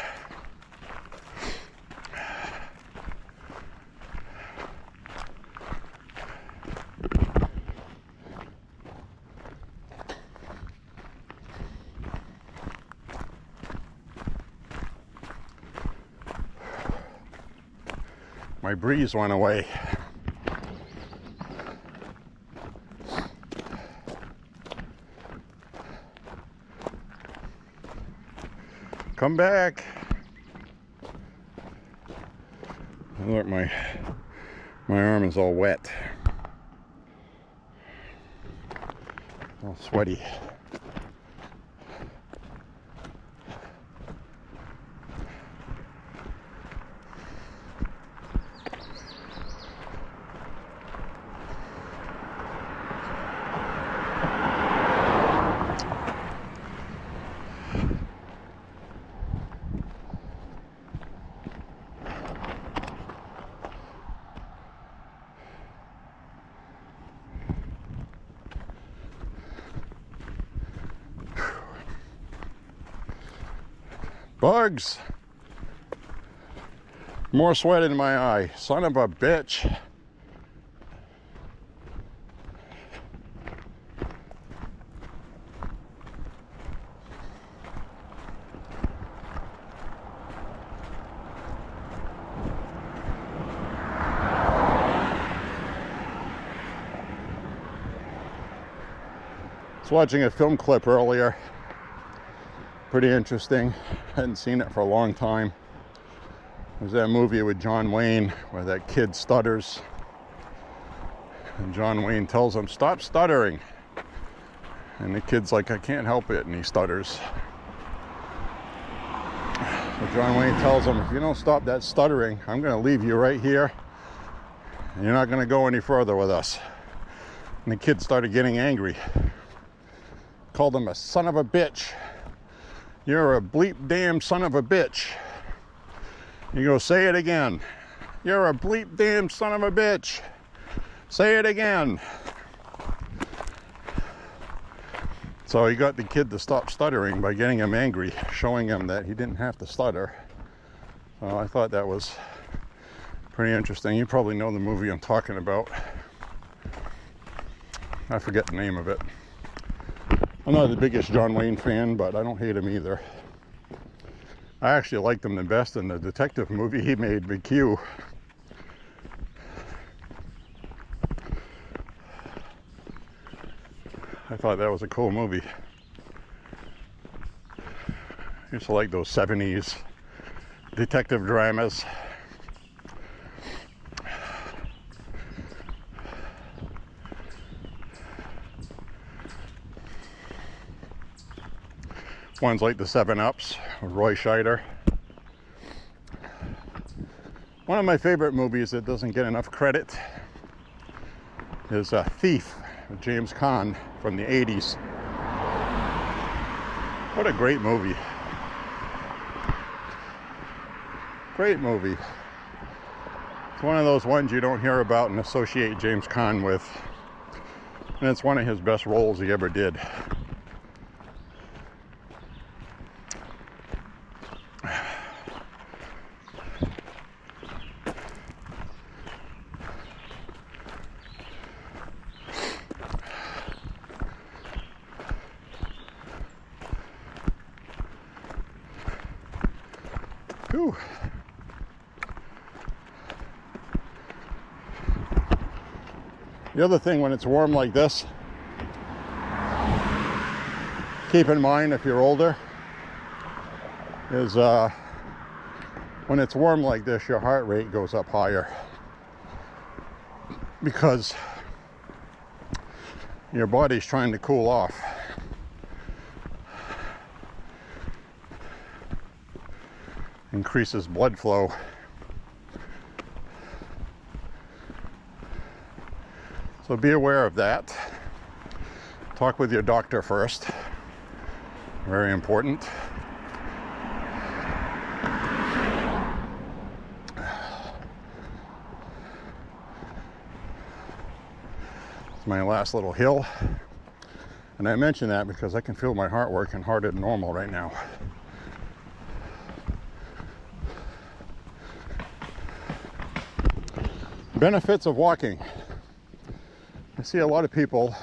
My breeze went away. Come back. Look, my arm is all wet. All sweaty. Bugs. More sweat in my eye. Son of a bitch. I was watching a film clip earlier. Pretty interesting. Hadn't seen it for a long time. It was that movie with John Wayne where that kid stutters. And John Wayne tells him, "Stop stuttering." And the kid's like, "I can't help it." And he stutters. So John Wayne tells him, "If you don't stop that stuttering, I'm going to leave you right here. And you're not going to go any further with us." And the kid started getting angry. Called him a son of a bitch. You're a bleep damn son of a bitch. You go, say it again. You're a bleep damn son of a bitch. Say it again. So he got the kid to stop stuttering by getting him angry, showing him that he didn't have to stutter. So I thought that was pretty interesting. You probably know the movie I'm talking about. I forget the name of it. I'm not the biggest John Wayne fan, but I don't hate him either. I actually liked him the best in the detective movie he made, McQ. I thought that was a cool movie. I used to like those 70s detective dramas. Ones like the 7-Ups with Roy Scheider. One of my favorite movies that doesn't get enough credit is Thief with James Caan from the 80s. What a great movie. Great movie. It's one of those ones you don't hear about and associate James Caan with. And it's one of his best roles he ever did. Whew. The other thing, when it's warm like this, keep in mind if you're older, is when it's warm like this, your heart rate goes up higher because your body's trying to cool off. Increases blood flow. So be aware of that. Talk with your doctor first. Very important. It's my last little hill. And I mention that because I can feel my heart working harder than normal right now. Benefits of walking. I see a lot of people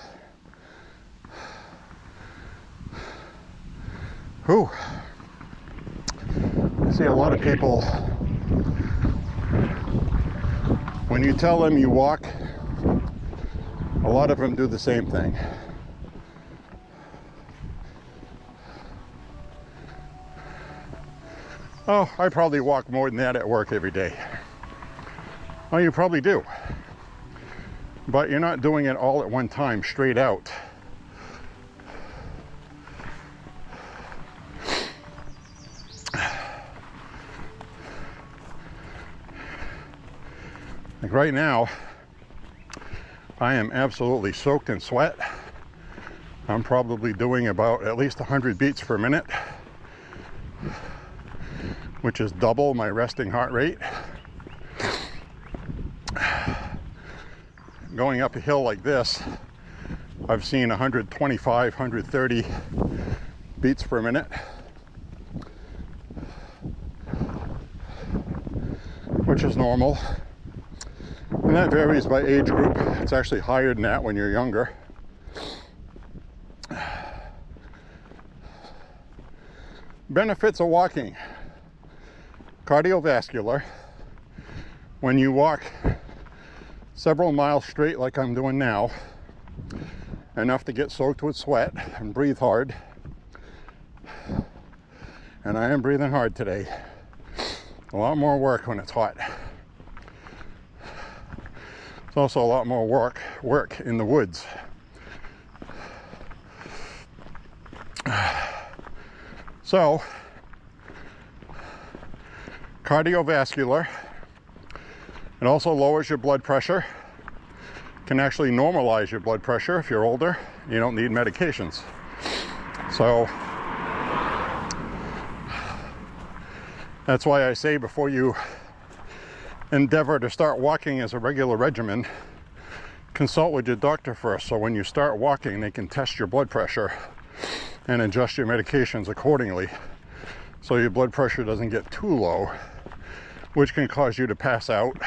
when you tell them you walk, a lot of them do the same thing. Oh, I probably walk more than that at work every day. Well, you probably do, but you're not doing it all at one time, straight out. Like right now, I am absolutely soaked in sweat. I'm probably doing about at least 100 beats per minute, which is double my resting heart rate. Going up a hill like this, I've seen 125, 130 beats per minute, which is normal. And that varies by age group. It's actually higher than that when you're younger. Benefits of walking. Cardiovascular. When you walk several miles straight like I'm doing now, enough to get soaked with sweat and breathe hard, and I am breathing hard today. A lot more work when it's hot. It's also a lot more work in the woods. So, cardiovascular. It also lowers your blood pressure. Can actually normalize your blood pressure if you're older. You don't need medications. So That's why I say before you endeavor to start walking as a regular regimen, consult with your doctor first, so when you start walking they can test your blood pressure and adjust your medications accordingly, so your blood pressure doesn't get too low, which can cause you to pass out,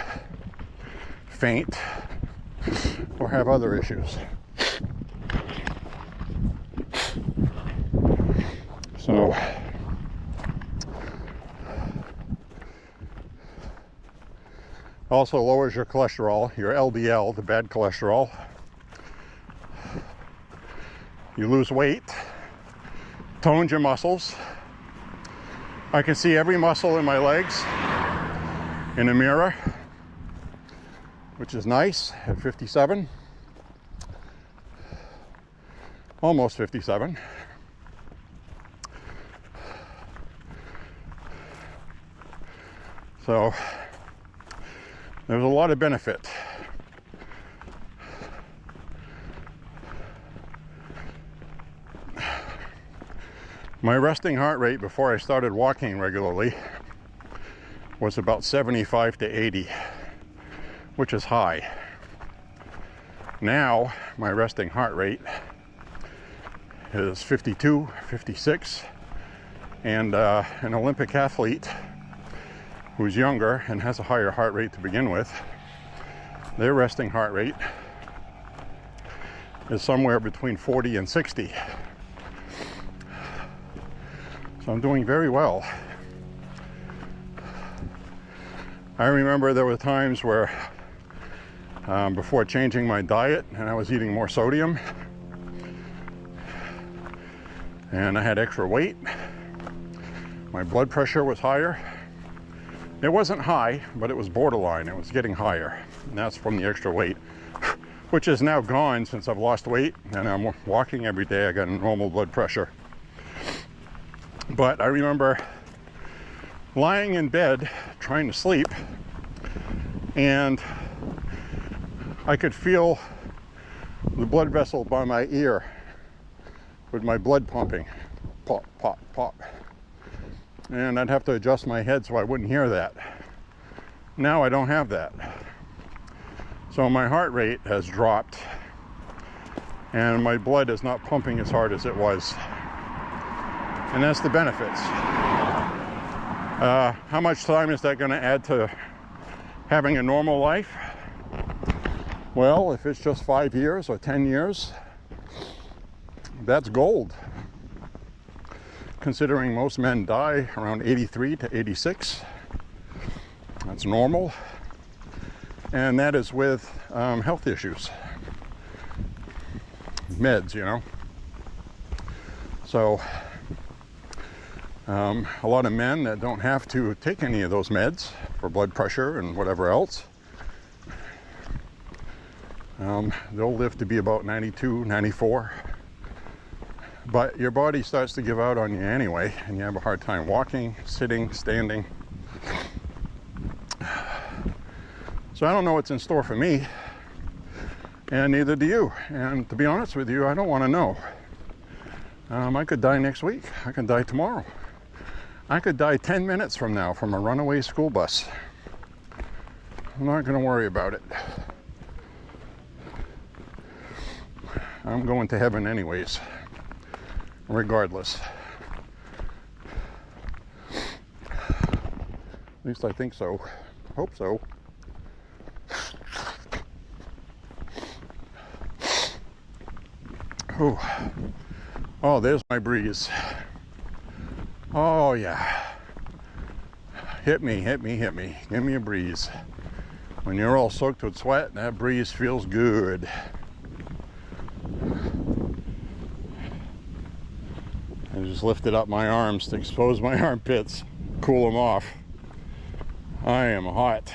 faint, or have other issues. So also lowers your cholesterol, your LDL, the bad cholesterol. You lose weight, tones your muscles. I can see every muscle in my legs in a mirror, which is nice at 57, almost 57. So there's a lot of benefit. My resting heart rate before I started walking regularly was about 75 to 80, which is high. Now my resting heart rate is 52, 56, and an Olympic athlete who's younger and has a higher heart rate to begin with, their resting heart rate is somewhere between 40 and 60. So I'm doing very well. I remember there were times where before changing my diet and I was eating more sodium and I had extra weight, my blood pressure was higher. It wasn't high, but it was borderline. It was getting higher, and that's from the extra weight, which is now gone since I've lost weight and I'm walking every day. I got a normal blood pressure. But I remember lying in bed trying to sleep, and I could feel the blood vessel by my ear with my blood pumping, pop, pop, pop. And I'd have to adjust my head so I wouldn't hear that. Now I don't have that. So my heart rate has dropped and my blood is not pumping as hard as it was. And that's the benefits. How much time is that going to add to having a normal life? Well, if it's just 5 years or 10 years, that's gold. Considering most men die around 83 to 86. That's normal. And that is with health issues. Meds, you know. So, a lot of men that don't have to take any of those meds for blood pressure and whatever else, they'll live to be about 92, 94. But your body starts to give out on you anyway, and you have a hard time walking, sitting, standing. So I don't know what's in store for me, and neither do you. And to be honest with you, I don't want to know. I could die next week. I could die tomorrow. I could die 10 minutes from now from a runaway school bus. I'm not going to worry about it. I'm going to heaven anyways. Regardless. At least I think so. Hope so. Ooh. Oh, there's my breeze. Oh yeah. Hit me, hit me, hit me. Give me a breeze. When you're all soaked with sweat, that breeze feels good. I just lifted up my arms to expose my armpits, cool them off. I am hot.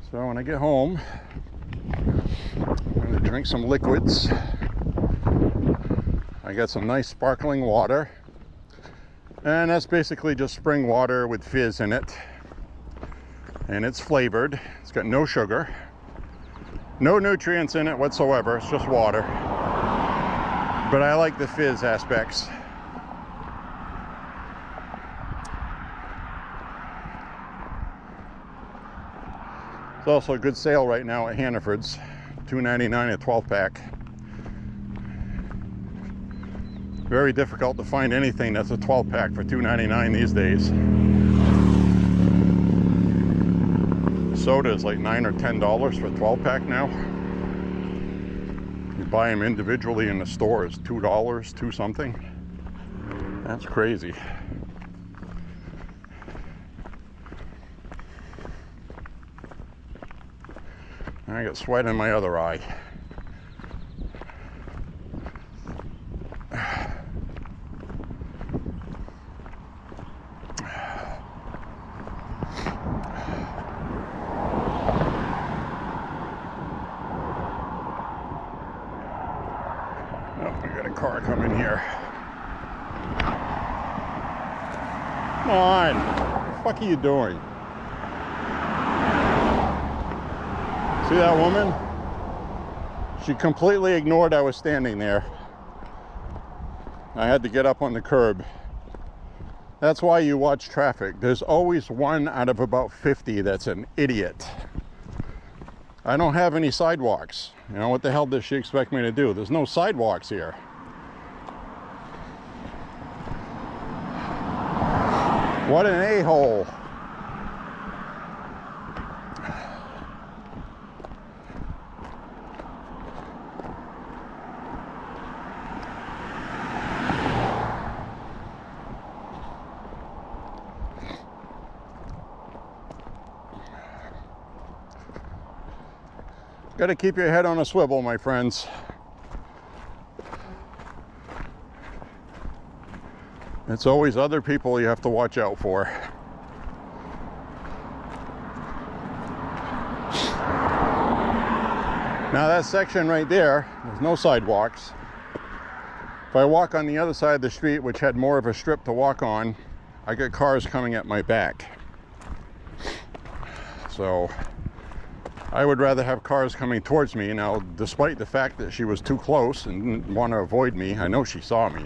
So when I get home, I'm going to drink some liquids. I got some nice sparkling water, and that's basically just spring water with fizz in it. And it's flavored. It's got no sugar. No nutrients in it whatsoever, it's just water. But I like the fizz aspects. It's also a good sale right now at Hannaford's, $2.99 a 12-pack. Very difficult to find anything that's a 12-pack for $2.99 these days. Soda is like $9 or $10 for a 12-pack now. You buy them individually in the store, it's $2, 2 something. That's crazy. I got sweat in my other eye. Car coming here. Come on. What the fuck are you doing? See that woman? She completely ignored I was standing there. I had to get up on the curb. That's why you watch traffic. There's always one out of about 50 that's an idiot. I don't have any sidewalks. You know, what the hell does she expect me to do? There's no sidewalks here. What an a-hole. Got to keep your head on a swivel, my friends. It's always other people you have to watch out for. Now that section right there, there's no sidewalks. If I walk on the other side of the street, which had more of a strip to walk on, I get cars coming at my back. So I would rather have cars coming towards me. Now, despite the fact that she was too close and didn't want to avoid me, I know she saw me.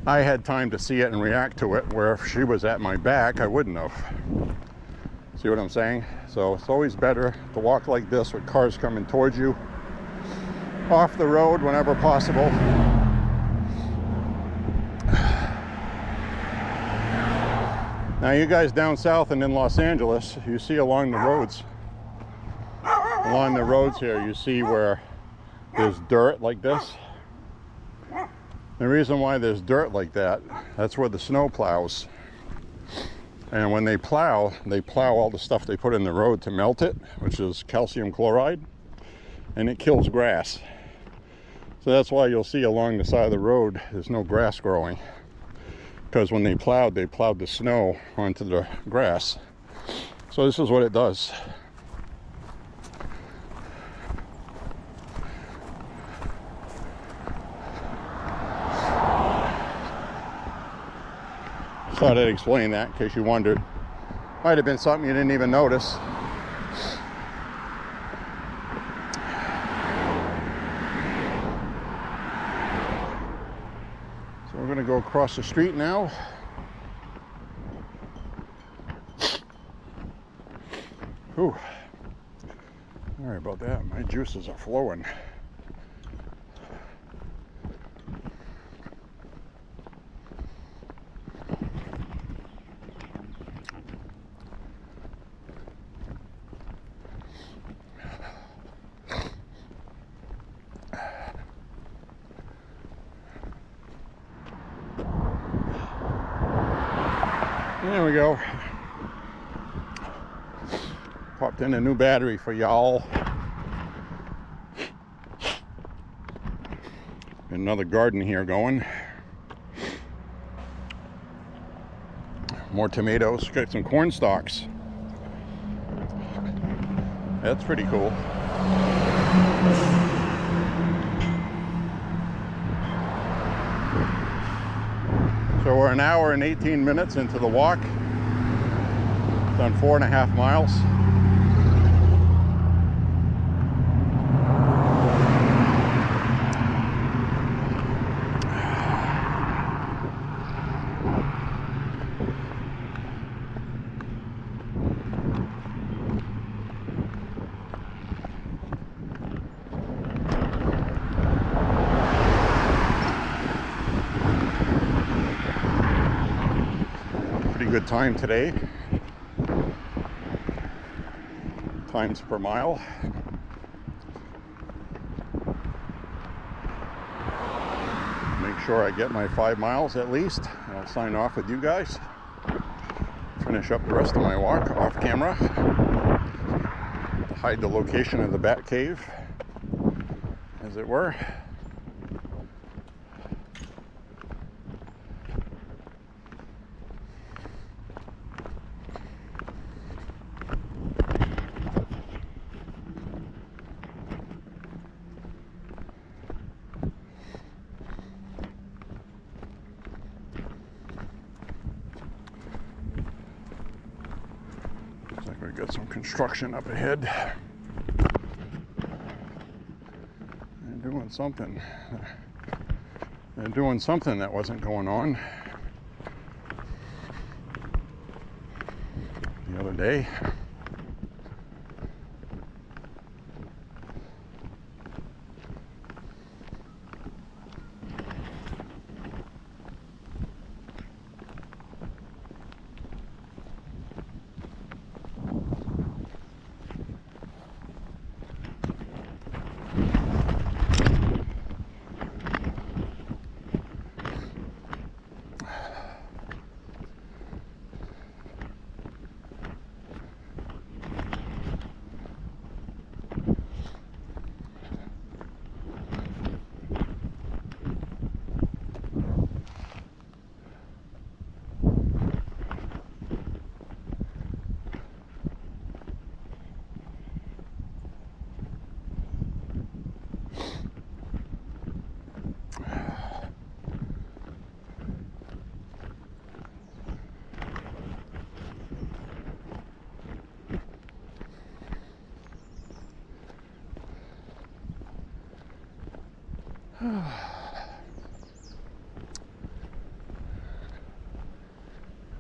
I had time to see it and react to it, where if she was at my back, I wouldn't have. See what I'm saying? So it's always better to walk like this with cars coming towards you, off the road whenever possible. Now you guys down south and in Los Angeles, you see along the roads here, you see where there's dirt like this. The reason why there's dirt like that, that's where the snow plows. And when they plow all the stuff they put in the road to melt it, which is calcium chloride, and it kills grass. So that's why you'll see along the side of the road, there's no grass growing. Because when they plowed the snow onto the grass. So this is what it does. Thought I'd explain that in case you wondered. Might have been something you didn't even notice. So we're going to go across the street now. Whew. Sorry about that. My juices are flowing. There we go. Popped in a new battery for y'all. Another garden here going. More tomatoes. Got some corn stalks. That's pretty cool. So we're an hour and 18 minutes into the walk. Done 4.5 miles. good time today. Times per mile. Make sure I get my 5 miles at least. I'll sign off with you guys. Finish up the rest of my walk off camera. To hide the location of the bat cave, as it were. Looks like we've got some construction up ahead. They're doing something. They're doing something that wasn't going on the other day.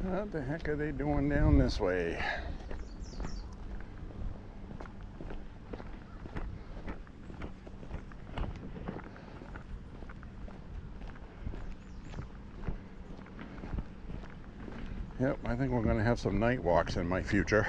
What the heck are they doing down this way? Yep, I think we're going to have some night walks in my future.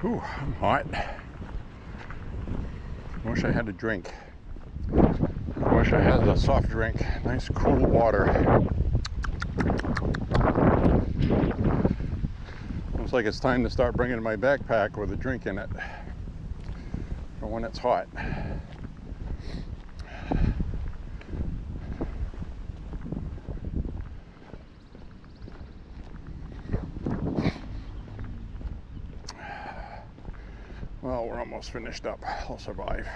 Whew, I'm hot. Wish I had a drink. I wish I had a soft drink. Nice cool water. Looks like it's time to start bringing my backpack with a drink in it for when it's hot. Well, we're almost finished up. I'll survive.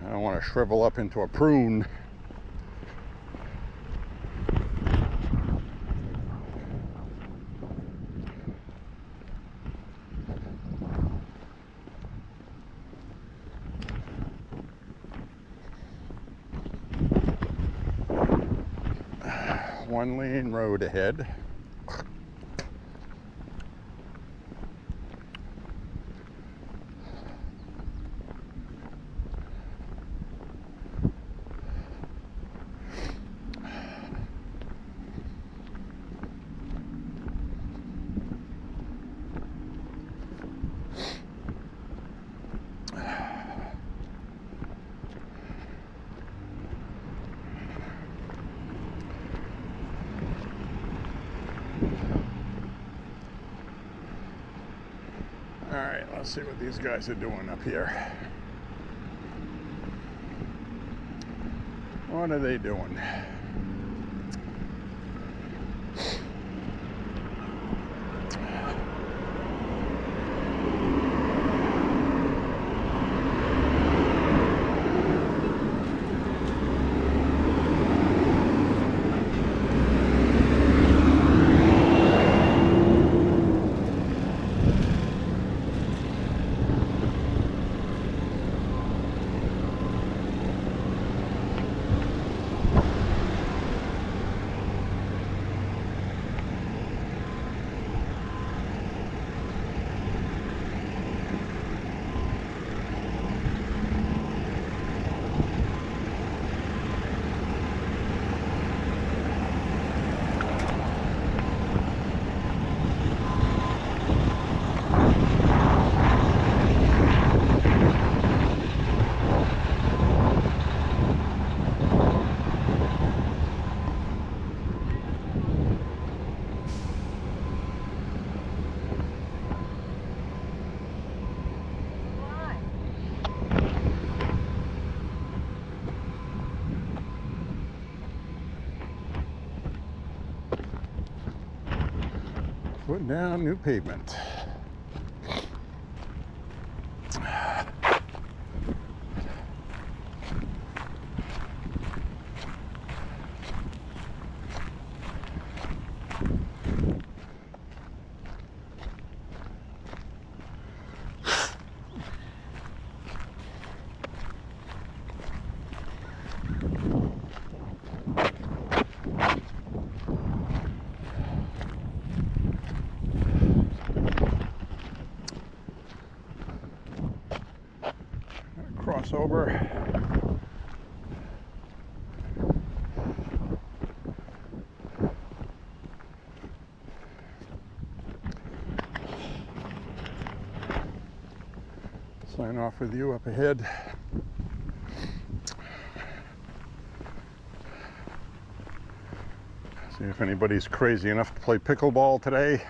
I don't want to shrivel up into a prune. One lane road ahead. Alright, let's see what these guys are doing up here. What are they doing? Putting down new pavement. Crossover. Sign off with you up ahead. See if anybody's crazy enough to play pickleball today.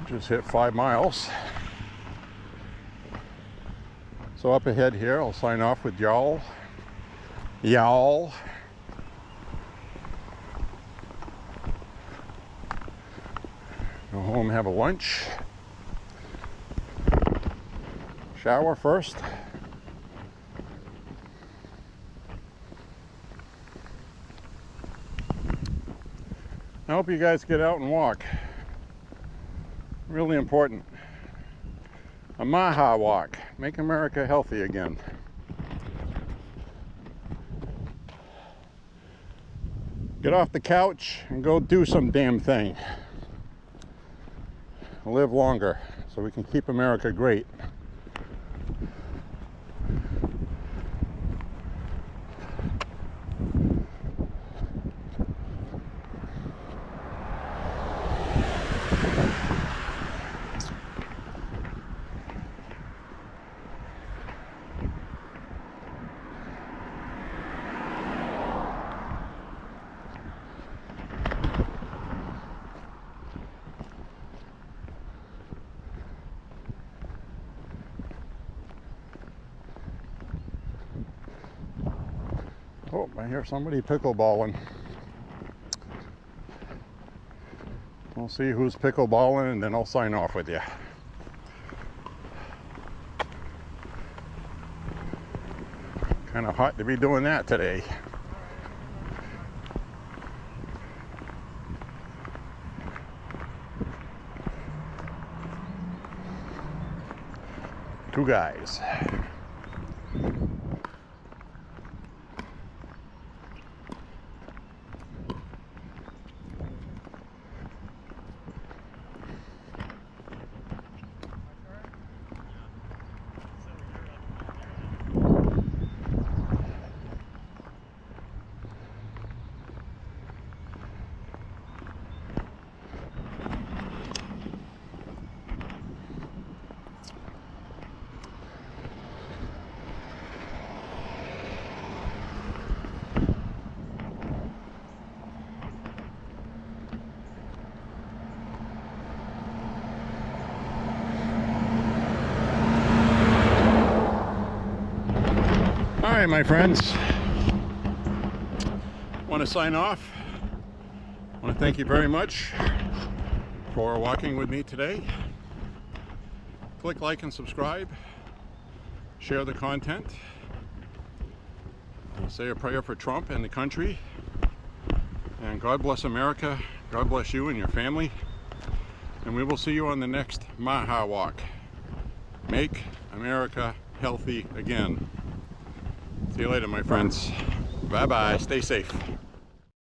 Just hit 5 miles. So up ahead here, I'll sign off with y'all. Y'all. Go home, have a lunch. Shower first. I hope you guys get out and walk. Really important. A MAHA walk. Make America healthy again. Get off the couch and go do some damn thing. Live longer so we can keep America great. Oh, I hear somebody pickleballing. We'll see who's pickleballing and then I'll sign off with you. Kind of hot to be doing that today. Two guys. All right, my friends, want to sign off. I want to thank you very much for walking with me today. Click like and subscribe. Share the content. Say a prayer for Trump and the country. And God bless America. God bless you and your family. And we will see you on the next MAHA walk. Make America healthy again. See you later, my friends. Bye-bye. Stay safe.